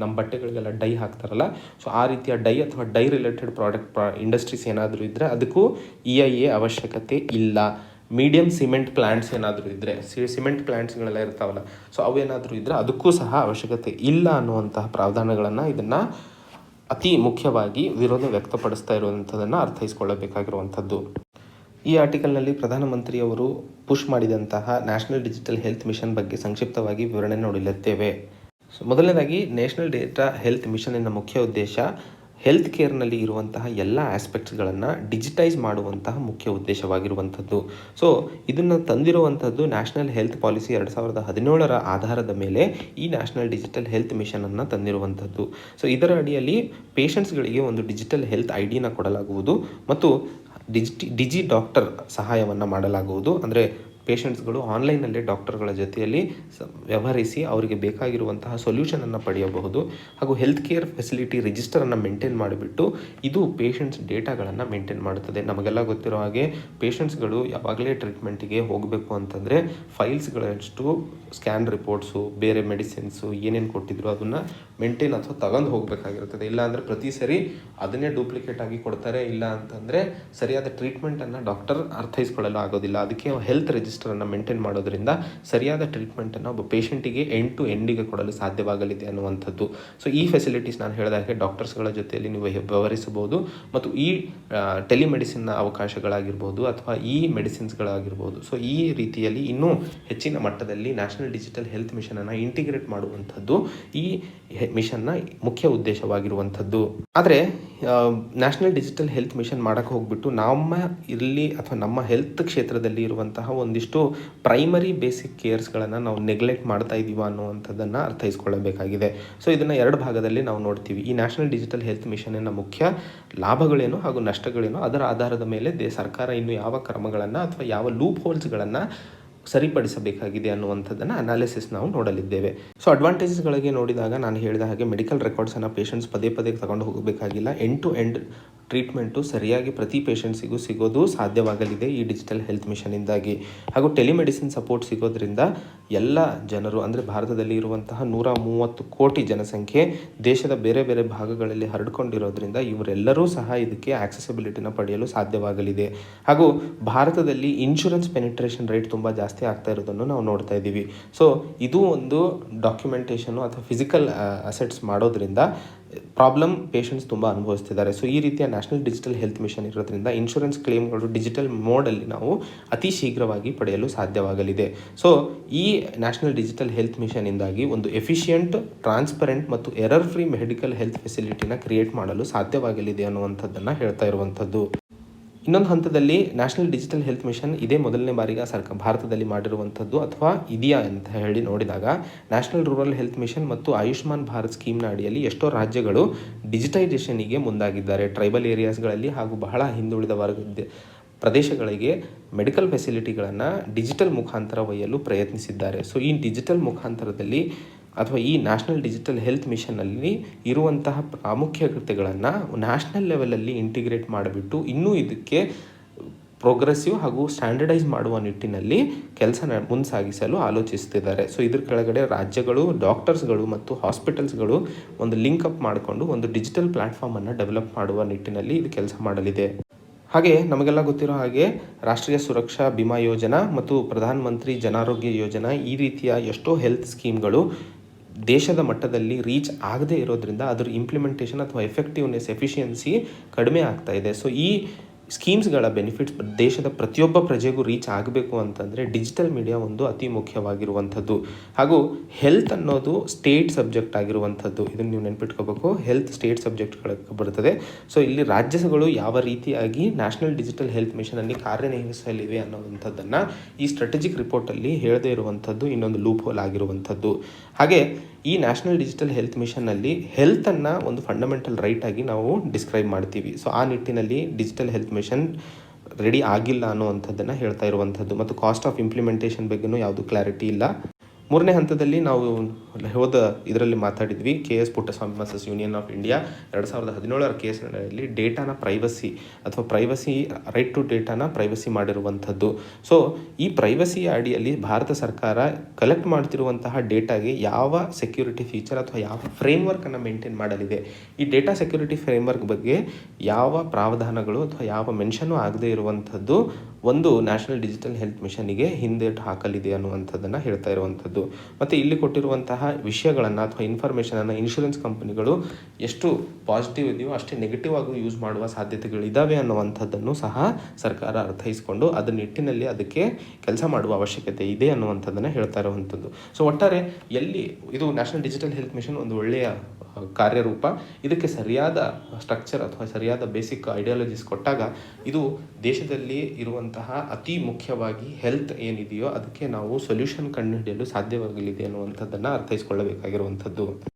ನಮ್ಮ ಬಟ್ಟೆಗಳಿಗೆಲ್ಲ ಡೈ ಹಾಕ್ತಾರಲ್ಲ, ಸೊ ಆ ರೀತಿಯ ಡೈ ಅಥವಾ ಡೈ ರಿಲೇಟೆಡ್ ಇಂಡಸ್ಟ್ರೀಸ್ ಏನಾದರೂ ಇದ್ದರೆ ಅದಕ್ಕೂ EIA ಅವಶ್ಯಕತೆ ಇಲ್ಲ. ಮೀಡಿಯಮ್ ಸಿಮೆಂಟ್ ಪ್ಲ್ಯಾಂಟ್ಸ್ ಏನಾದರೂ ಇದ್ದರೆ, ಸಿಮೆಂಟ್ ಪ್ಲ್ಯಾಂಟ್ಸ್ಗಳೆಲ್ಲ ಇರ್ತಾವಲ್ಲ, ಸೊ ಅವೇನಾದರೂ ಇದ್ದರೆ ಅದಕ್ಕೂ ಸಹ ಅವಶ್ಯಕತೆ ಇಲ್ಲ ಅನ್ನುವಂತಹ ಪ್ರಾವಧಾನಗಳನ್ನು ಇದನ್ನು ಅತಿ ಮುಖ್ಯವಾಗಿ ವಿರೋಧ ವ್ಯಕ್ತಪಡಿಸ್ತಾ ಇರುವಂಥದ್ದನ್ನು ಅರ್ಥೈಸ್ಕೊಳ್ಳಬೇಕಾಗಿರುವಂಥದ್ದು. ಈ ಆರ್ಟಿಕಲ್ನಲ್ಲಿ ಪ್ರಧಾನಮಂತ್ರಿಯವರು ಪುಷ್ ಮಾಡಿದಂತಹ ನ್ಯಾಷನಲ್ ಡಿಜಿಟಲ್ ಹೆಲ್ತ್ ಮಿಷನ್ ಬಗ್ಗೆ ಸಂಕ್ಷಿಪ್ತವಾಗಿ ವಿವರಣೆ ನೋಡಲಿದ್ದೇವೆ. ಸೊ ಮೊದಲನೇದಾಗಿ ನ್ಯಾಷನಲ್ ಡೇಟಾ ಹೆಲ್ತ್ ಮಿಷನ್ನಿನ ಮುಖ್ಯ ಉದ್ದೇಶ ಹೆಲ್ತ್ ಕೇರ್ನಲ್ಲಿ ಇರುವಂತಹ ಎಲ್ಲ ಆಸ್ಪೆಕ್ಟ್ಸ್ಗಳನ್ನು ಡಿಜಿಟೈಸ್ ಮಾಡುವಂತಹ ಮುಖ್ಯ ಉದ್ದೇಶವಾಗಿರುವಂಥದ್ದು. ಸೊ ಇದನ್ನು ತಂದಿರುವಂಥದ್ದು ನ್ಯಾಷನಲ್ ಹೆಲ್ತ್ ಪಾಲಿಸಿ 2017ರ ಆಧಾರದ ಮೇಲೆ ಈ ನ್ಯಾಷನಲ್ ಡಿಜಿಟಲ್ ಹೆಲ್ತ್ ಮಿಷನನ್ನು ತಂದಿರುವಂಥದ್ದು. ಸೊ ಇದರ ಅಡಿಯಲ್ಲಿ ಪೇಷಂಟ್ಸ್ಗಳಿಗೆ ಒಂದು ಡಿಜಿಟಲ್ ಹೆಲ್ತ್ ID ಕೊಡಲಾಗುವುದು ಮತ್ತು ಡಿಜಿ ಡಾಕ್ಟರ್ ಸಹಾಯವನ್ನು ಮಾಡಲಾಗುವುದು. ಅಂದರೆ ಪೇಷಂಟ್ಸ್ಗಳು ಆನ್ಲೈನಲ್ಲೇ ಡಾಕ್ಟರ್ಗಳ ಜೊತೆಯಲ್ಲಿ ವ್ಯವಹರಿಸಿ ಅವರಿಗೆ ಬೇಕಾಗಿರುವಂತಹ ಸೊಲ್ಯೂಷನನ್ನು ಪಡೆಯಬಹುದು. ಹಾಗೂ ಹೆಲ್ತ್ ಕೇರ್ ಫೆಸಿಲಿಟಿ ರಿಜಿಸ್ಟರನ್ನು ಮೇಂಟೈನ್ ಮಾಡಿಬಿಟ್ಟು ಇದು ಪೇಷಂಟ್ಸ್ ಡೇಟಾಗಳನ್ನು ಮೇಂಟೈನ್ ಮಾಡುತ್ತದೆ. ನಮಗೆಲ್ಲ ಗೊತ್ತಿರೋ ಹಾಗೆ ಪೇಷಂಟ್ಸ್ಗಳು ಯಾವಾಗಲೇ ಟ್ರೀಟ್ಮೆಂಟಿಗೆ ಹೋಗಬೇಕು ಅಂತಂದರೆ ಫೈಲ್ಸ್ಗಳಷ್ಟು ಸ್ಕ್ಯಾನ್ ರಿಪೋರ್ಟ್ಸು, ಬೇರೆ ಮೆಡಿಸಿನ್ಸು ಏನೇನು ಕೊಟ್ಟಿದ್ರು ಅದನ್ನು ಮೇಂಟೈನ್ ಅಥವಾ ತಗೊಂಡು ಹೋಗಬೇಕಾಗಿರ್ತದೆ. ಇಲ್ಲಾಂದರೆ ಪ್ರತಿ ಸರಿ ಅದನ್ನೇ ಡೂಪ್ಲಿಕೇಟ್ ಆಗಿ ಕೊಡ್ತಾರೆ. ಇಲ್ಲ ಅಂತಂದರೆ ಸರಿಯಾದ ಟ್ರೀಟ್ಮೆಂಟನ್ನು ಡಾಕ್ಟರ್ ಅರ್ಥೈಸ್ಕೊಳ್ಳಲು ಆಗೋದಿಲ್ಲ. ಅದಕ್ಕೆ ಹೆಲ್ತ್ ರಿಜಿಸ್ಟರನ್ನು ಮೇಂಟೈನ್ ಮಾಡೋದ್ರಿಂದ ಸರಿಯಾದ ಟ್ರೀಟ್ಮೆಂಟನ್ನು ಒಬ್ಬ ಪೇಷಂಟಿಗೆ ಎಂಡ್ ಟು ಎಂಡಿಗೆ ಕೊಡಲು ಸಾಧ್ಯವಾಗಲಿದೆ ಅನ್ನುವಂಥದ್ದು. ಸೊ ಈ ಫೆಸಿಲಿಟೀಸ್ ನಾನು ಹೇಳಿದಾಗೆ ಡಾಕ್ಟರ್ಸ್ಗಳ ಜೊತೆಯಲ್ಲಿ ನೀವು ವ್ಯವಹರಿಸಬಹುದು ಮತ್ತು ಈ ಟೆಲಿಮೆಡಿಸಿನ್ನ ಅವಕಾಶಗಳಾಗಿರ್ಬೋದು ಅಥವಾ ಈ ಮೆಡಿಸಿನ್ಸ್ಗಳಾಗಿರ್ಬೋದು. ಸೊ ಈ ರೀತಿಯಲ್ಲಿ ಇನ್ನೂ ಹೆಚ್ಚಿನ ಮಟ್ಟದಲ್ಲಿ ನ್ಯಾಷನಲ್ ಡಿಜಿಟಲ್ ಹೆಲ್ತ್ ಮಿಷನನ್ನು ಇಂಟಿಗ್ರೇಟ್ ಮಾಡುವಂಥದ್ದು ಈ ಮಿಷನ್ನ ಮುಖ್ಯ ಉದ್ದೇಶವಾಗಿರುವಂಥದ್ದು. ಆದರೆ ನ್ಯಾಷನಲ್ ಡಿಜಿಟಲ್ ಹೆಲ್ತ್ ಮಿಷನ್ ಮಾಡೋಕ್ಕೆ ಹೋಗ್ಬಿಟ್ಟು ನಮ್ಮ ಹೆಲ್ತ್ ಕ್ಷೇತ್ರದಲ್ಲಿ ಇರುವಂತಹ ಒಂದಿಷ್ಟು ಪ್ರೈಮರಿ ಬೇಸಿಕ್ ಕೇರ್ಸ್ಗಳನ್ನು ನಾವು ನೆಗ್ಲೆಕ್ಟ್ ಮಾಡ್ತಾ ಇದ್ದೀವ ಅನ್ನುವಂಥದ್ದನ್ನು ಅರ್ಥೈಸ್ಕೊಳ್ಳಬೇಕಾಗಿದೆ. ಸೊ ಇದನ್ನು 2 ಭಾಗದಲ್ಲಿ ನಾವು ನೋಡ್ತೀವಿ. ಈ ನ್ಯಾಷನಲ್ ಡಿಜಿಟಲ್ ಹೆಲ್ತ್ ಮಿಷನ್ನ ಮುಖ್ಯ ಲಾಭಗಳೇನು ಹಾಗೂ ನಷ್ಟಗಳೇನು, ಅದರ ಆಧಾರದ ಮೇಲೆ ಸರ್ಕಾರ ಇನ್ನು ಯಾವ ಕ್ರಮಗಳನ್ನು ಅಥವಾ ಯಾವ ಲೂಪ್ ಹೋಲ್ಸ್ಗಳನ್ನು ಸರಿಪಡಿಸಬೇಕಾಗಿದೆ ಅನ್ನುವಂಥದ್ದನ್ನು ಅನಾಲಿಸಿಸ್ ನಾವು ನೋಡಲಿದ್ದೇವೆ. ಸೊ ಅಡ್ವಾಂಟೇಜಸ್ಗಳಿಗೆ ನೋಡಿದಾಗ ನಾನು ಹೇಳಿದ ಹಾಗೆ ಮೆಡಿಕಲ್ ರೆಕಾರ್ಡ್ಸನ್ನು ಪೇಷಂಟ್ಸ್ ಪದೇ ತಗೊಂಡು ಹೋಗಬೇಕಾಗಿಲ್ಲ. ಎಂಡ್ ಟು ಎಂಡ್ ಟ್ರೀಟ್ಮೆಂಟು ಸರಿಯಾಗಿ ಪ್ರತಿ ಪೇಷಂಟ್ಸಿಗೂ ಸಿಗೋದು ಸಾಧ್ಯವಾಗಲಿದೆ ಈ ಡಿಜಿಟಲ್ ಹೆಲ್ತ್ ಮಿಷನಿಂದಾಗಿ. ಹಾಗೂ ಟೆಲಿಮೆಡಿಸಿನ್ ಸಪೋರ್ಟ್ ಸಿಗೋದ್ರಿಂದ ಎಲ್ಲ ಜನರು, ಅಂದರೆ ಭಾರತದಲ್ಲಿ ಇರುವಂತಹ 130 ಕೋಟಿ ಜನಸಂಖ್ಯೆ ದೇಶದ ಬೇರೆ ಬೇರೆ ಭಾಗಗಳಲ್ಲಿ ಹರಡ್ಕೊಂಡಿರೋದ್ರಿಂದ ಇವರೆಲ್ಲರೂ ಸಹ ಇದಕ್ಕೆ ಆಕ್ಸೆಸಿಬಿಲಿಟಿನ ಪಡೆಯಲು ಸಾಧ್ಯವಾಗಲಿದೆ. ಹಾಗೂ ಭಾರತದಲ್ಲಿ ಇನ್ಶೂರೆನ್ಸ್ ಪೆನಿಟ್ರೇಷನ್ ರೇಟ್ ತುಂಬ ಜಾಸ್ತಿ ಆಗ್ತಾ ಇರೋದನ್ನು ನಾವು ನೋಡ್ತಾ ಇದ್ದೀವಿ. ಸೊ ಇದು ಒಂದು ಡಾಕ್ಯುಮೆಂಟೇಷನು ಅಥವಾ ಫಿಸಿಕಲ್ ಅಸೆಟ್ಸ್ ಮಾಡೋದ್ರಿಂದ ಪ್ರಾಬ್ಲಮ್ ಪೇಷಂಟ್ಸ್ ತುಂಬ ಅನುಭವಿಸ್ತಿದ್ದಾರೆ. ಸೊ ಈ ರೀತಿಯ ನ್ಯಾಷನಲ್ ಡಿಜಿಟಲ್ ಹೆಲ್ತ್ ಮಿಷನ್ ಇರೋದ್ರಿಂದ ಇನ್ಶೂರೆನ್ಸ್ ಕ್ಲೇಮ್ಗಳು ಡಿಜಿಟಲ್ ಮೋಡಲ್ಲಿ ನಾವು ಅತಿ ಶೀಘ್ರವಾಗಿ ಪಡೆಯಲು ಸಾಧ್ಯವಾಗಲಿದೆ. ಸೊ ಈ ನ್ಯಾಷನಲ್ ಡಿಜಿಟಲ್ ಹೆಲ್ತ್ ಮಿಷನಿಂದಾಗಿ ಒಂದು ಎಫಿಷಿಯಂಟ್, ಟ್ರಾನ್ಸ್ಪರೆಂಟ್ ಮತ್ತು ಎರರ್ ಫ್ರೀ ಮೆಡಿಕಲ್ ಹೆಲ್ತ್ ಫೆಸಿಲಿಟಿನ ಕ್ರಿಯೇಟ್ ಮಾಡಲು ಸಾಧ್ಯವಾಗಲಿದೆ ಅನ್ನುವಂಥದ್ದನ್ನು ಹೇಳ್ತಾ ಇರುವಂಥದ್ದು. ಇನ್ನೊಂದು ಹಂತದಲ್ಲಿ ನ್ಯಾಷನಲ್ ಡಿಜಿಟಲ್ ಹೆಲ್ತ್ ಮಿಷನ್ ಇದೇ ಮೊದಲನೇ ಬಾರಿಗೆ ಭಾರತದಲ್ಲಿ ಮಾಡಿರುವಂಥದ್ದು ಅಥವಾ ಇದೆಯಾ ಅಂತ ಹೇಳಿ ನೋಡಿದಾಗ ನ್ಯಾಷನಲ್ ರೂರಲ್ ಹೆಲ್ತ್ ಮಿಷನ್ ಮತ್ತು ಆಯುಷ್ಮಾನ್ ಭಾರತ್ ಸ್ಕೀಮ್ನ ಅಡಿಯಲ್ಲಿ ಎಷ್ಟೋ ರಾಜ್ಯಗಳು ಡಿಜಿಟೈಸೇಷನಿಗೆ ಮುಂದಾಗಿದ್ದಾರೆ. ಟ್ರೈಬಲ್ ಏರಿಯಾಸ್ಗಳಲ್ಲಿ ಹಾಗೂ ಬಹಳ ಹಿಂದುಳಿದ ವರ್ಗದ ಪ್ರದೇಶಗಳಿಗೆ ಮೆಡಿಕಲ್ ಫೆಸಿಲಿಟಿಗಳನ್ನು ಡಿಜಿಟಲ್ ಮುಖಾಂತರ ಒಯ್ಯಲು ಪ್ರಯತ್ನಿಸಿದ್ದಾರೆ. ಸೊ ಈ ಡಿಜಿಟಲ್ ಮುಖಾಂತರದಲ್ಲಿ ಅಥವಾ ಈ ನ್ಯಾಷನಲ್ ಡಿಜಿಟಲ್ ಹೆಲ್ತ್ ಮಿಷನ್ನಲ್ಲಿ ಇರುವಂತಹ ಪ್ರಾಮುಖ್ಯತೆಗಳನ್ನು ನ್ಯಾಷನಲ್ ಲೆವೆಲಲ್ಲಿ ಇಂಟಿಗ್ರೇಟ್ ಮಾಡಿಬಿಟ್ಟು ಇನ್ನೂ ಇದಕ್ಕೆ ಪ್ರೋಗ್ರೆಸಿವ್ ಹಾಗೂ ಸ್ಟ್ಯಾಂಡರ್ಡೈಸ್ ಮಾಡುವ ನಿಟ್ಟಿನಲ್ಲಿ ಕೆಲಸ ಮುಂದೆ ಆಲೋಚಿಸ್ತಿದ್ದಾರೆ. ಸೊ ಇದ್ರ ಕೆಳಗಡೆ ರಾಜ್ಯಗಳು, ಡಾಕ್ಟರ್ಸ್ಗಳು ಮತ್ತು ಹಾಸ್ಪಿಟಲ್ಸ್ಗಳು ಒಂದು ಲಿಂಕ್ ಅಪ್ ಮಾಡಿಕೊಂಡು ಒಂದು ಡಿಜಿಟಲ್ ಪ್ಲ್ಯಾಟ್ಫಾರ್ಮನ್ನು ಡೆವಲಪ್ ಮಾಡುವ ನಿಟ್ಟಿನಲ್ಲಿ ಇದು ಕೆಲಸ ಮಾಡಲಿದೆ. ಹಾಗೆ ನಮಗೆಲ್ಲ ಗೊತ್ತಿರೋ ಹಾಗೆ ರಾಷ್ಟ್ರೀಯ ಸುರಕ್ಷಾ ಬಿಮಾ ಯೋಜನಾ ಮತ್ತು ಪ್ರಧಾನ ಮಂತ್ರಿ ಜನಾರೋಗ್ಯ ಯೋಜನಾ ಈ ರೀತಿಯ ಎಷ್ಟೋ ಹೆಲ್ತ್ ಸ್ಕೀಮ್ಗಳು ದೇಶದ ಮಟ್ಟದಲ್ಲಿ ರೀಚ್ ಆಗದೇ ಇರೋದ್ರಿಂದ ಅದರ ಇಂಪ್ಲಿಮೆಂಟೇಷನ್ ಅಥವಾ ಎಫಿಷಿಯನ್ಸಿ ಕಡಿಮೆ ಆಗ್ತಾ ಇದೆ. ಸೊ ಈ ಸ್ಕೀಮ್ಸ್ಗಳ ಬೆನಿಫಿಟ್ಸ್ ದೇಶದ ಪ್ರತಿಯೊಬ್ಬ ಪ್ರಜೆಗೂ ರೀಚ್ ಆಗಬೇಕು ಅಂತಂದರೆ ಡಿಜಿಟಲ್ ಮೀಡಿಯಾ ಒಂದು ಅತಿ ಮುಖ್ಯವಾಗಿರುವಂಥದ್ದು. ಹಾಗೂ ಹೆಲ್ತ್ ಅನ್ನೋದು ಸ್ಟೇಟ್ ಸಬ್ಜೆಕ್ಟ್ ಆಗಿರುವಂಥದ್ದು. ಇದನ್ನು ನೀವು ನೆನ್ಪಿಟ್ಕೋಬೇಕು, ಹೆಲ್ತ್ ಸ್ಟೇಟ್ ಸಬ್ಜೆಕ್ಟ್ಗಳಿಗೆ ಬರ್ತದೆ. ಸೊ ಇಲ್ಲಿ ರಾಜ್ಯಗಳು ಯಾವ ರೀತಿಯಾಗಿ ನ್ಯಾಷನಲ್ ಡಿಜಿಟಲ್ ಹೆಲ್ತ್ ಮಿಷನಲ್ಲಿ ಕಾರ್ಯನಿರ್ವಹಿಸಲಿವೆ ಅನ್ನೋವಂಥದ್ದನ್ನು ಈ ಸ್ಟ್ರಾಟಜಿಕ್ ರಿಪೋರ್ಟಲ್ಲಿ ಹೇಳದೇ ಇರುವಂಥದ್ದು ಇನ್ನೊಂದು ಲೂಪ್ ಹೋಲ್ ಆಗಿರುವಂಥದ್ದು. ಹಾಗೆ ಈ ನ್ಯಾಷನಲ್ ಡಿಜಿಟಲ್ ಹೆಲ್ತ್ ಮಿಷನ್ನಲ್ಲಿ ಹೆಲ್ತನ್ನು ಒಂದು ಫಂಡಮೆಂಟಲ್ ರೈಟ್ ಆಗಿ ನಾವು ಡಿಸ್ಕ್ರೈಬ್ ಮಾಡ್ತೀವಿ. ಸೊ ಆ ನಿಟ್ಟಿನಲ್ಲಿ ಡಿಜಿಟಲ್ ಹೆಲ್ತ್ ಮಿಷನ್ ರೆಡಿ ಆಗಿಲ್ಲ ಅನ್ನುವಂಥದ್ದನ್ನು ಹೇಳ್ತಾ ಇರುವಂಥದ್ದು. ಮತ್ತು ಕಾಸ್ಟ್ ಆಫ್ ಇಂಪ್ಲಿಮೆಂಟೇಷನ್ ಬಗ್ಗೆಯೂ ಯಾವುದು ಕ್ಲಾರಿಟಿ ಇಲ್ಲ. ಮೂರನೇ ಹಂತದಲ್ಲಿ ನಾವು ಇದರಲ್ಲಿ ಮಾತಾಡಿದ್ವಿ, KS Puttaswamy versus union of India 2017 ಕೇಸ್ನಲ್ಲಿ ಡೇಟಾನ ಪ್ರೈವಸಿ ಅಥವಾ ರೈಟ್ ಟು ಡೇಟಾನ ಪ್ರೈವಸಿ ಮಾಡಿರುವಂಥದ್ದು. ಸೊ ಈ ಪ್ರೈವಸಿ ಅಡಿಯಲ್ಲಿ ಭಾರತ ಸರ್ಕಾರ ಕಲೆಕ್ಟ್ ಮಾಡ್ತಿರುವಂತಹ ಡೇಟಾಗೆ ಯಾವ ಸೆಕ್ಯೂರಿಟಿ ಫೀಚರ್ ಅಥವಾ ಯಾವ ಫ್ರೇಮ್ವರ್ಕನ್ನು ಮೇಂಟೈನ್ ಮಾಡಲಿದೆ, ಈ ಡೇಟಾ ಸೆಕ್ಯೂರಿಟಿ ಫ್ರೇಮ್ವರ್ಕ್ ಬಗ್ಗೆ ಯಾವ ಪ್ರಾವಧಾನಗಳು ಅಥವಾ ಯಾವ ಮೆನ್ಷನ್ನು ಆಗದೇ ಇರುವಂಥದ್ದು ಒಂದು ನ್ಯಾಷನಲ್ ಡಿಜಿಟಲ್ ಹೆಲ್ತ್ ಮಿಷನ್ನಿಗೆ ಹಿಂದೇಟು ಹಾಕಲಿದೆ ಅನ್ನುವಂಥದ್ದನ್ನು ಹೇಳ್ತಾ ಇರುವಂಥದ್ದು. ಮತ್ತು ಇಲ್ಲಿ ಕೊಟ್ಟಿರುವಂತಹ ವಿಷಯಗಳನ್ನು ಅಥವಾ ಇನ್ಫಾರ್ಮೇಷನನ್ನು ಇನ್ಶೂರೆನ್ಸ್ ಕಂಪನಿಗಳು ಎಷ್ಟು ಪಾಸಿಟಿವ್ ಇದೆಯೋ ಅಷ್ಟೇ ನೆಗೆಟಿವ್ ಆಗಿ ಯೂಸ್ ಮಾಡುವ ಸಾಧ್ಯತೆಗಳಿದ್ದಾವೆ ಅನ್ನುವಂಥದ್ದನ್ನು ಸಹ ಸರ್ಕಾರ ಅರ್ಥೈಸಿಕೊಂಡು ಅದರ ನಿಟ್ಟಿನಲ್ಲಿ ಅದಕ್ಕೆ ಕೆಲಸ ಮಾಡುವ ಅವಶ್ಯಕತೆ ಇದೆ ಅನ್ನುವಂಥದ್ದನ್ನು ಹೇಳ್ತಾ ಇರುವಂಥದ್ದು. ಸೊ ಒಟ್ಟಾರೆ ಇದು ನ್ಯಾಷನಲ್ ಡಿಜಿಟಲ್ ಹೆಲ್ತ್ ಮಿಷನ್ ಒಂದು ಒಳ್ಳೆಯ ಕಾರ್ಯರೂಪ. ಇದಕ್ಕೆ ಸರಿಯಾದ ಸ್ಟ್ರಕ್ಚರ್ ಅಥವಾ ಸರಿಯಾದ ಬೇಸಿಕ್ ಐಡಿಯಾಲಜೀಸ್ ಕೊಟ್ಟಾಗ ಇದು ದೇಶದಲ್ಲಿ ಇರುವಂತಹ ಅತಿ ಮುಖ್ಯವಾಗಿ ಹೆಲ್ತ್ ಏನಿದೆಯೋ ಅದಕ್ಕೆ ನಾವು ಸೊಲ್ಯೂಷನ್ ಕಂಡುಹಿಡಿಯಲು ಸಾಧ್ಯವಾಗಲಿದೆ ಅನ್ನುವಂಥದ್ದನ್ನು ಅರ್ಥೈಸಿಕೊಳ್ಳಬೇಕಾಗಿರುವಂಥದ್ದು.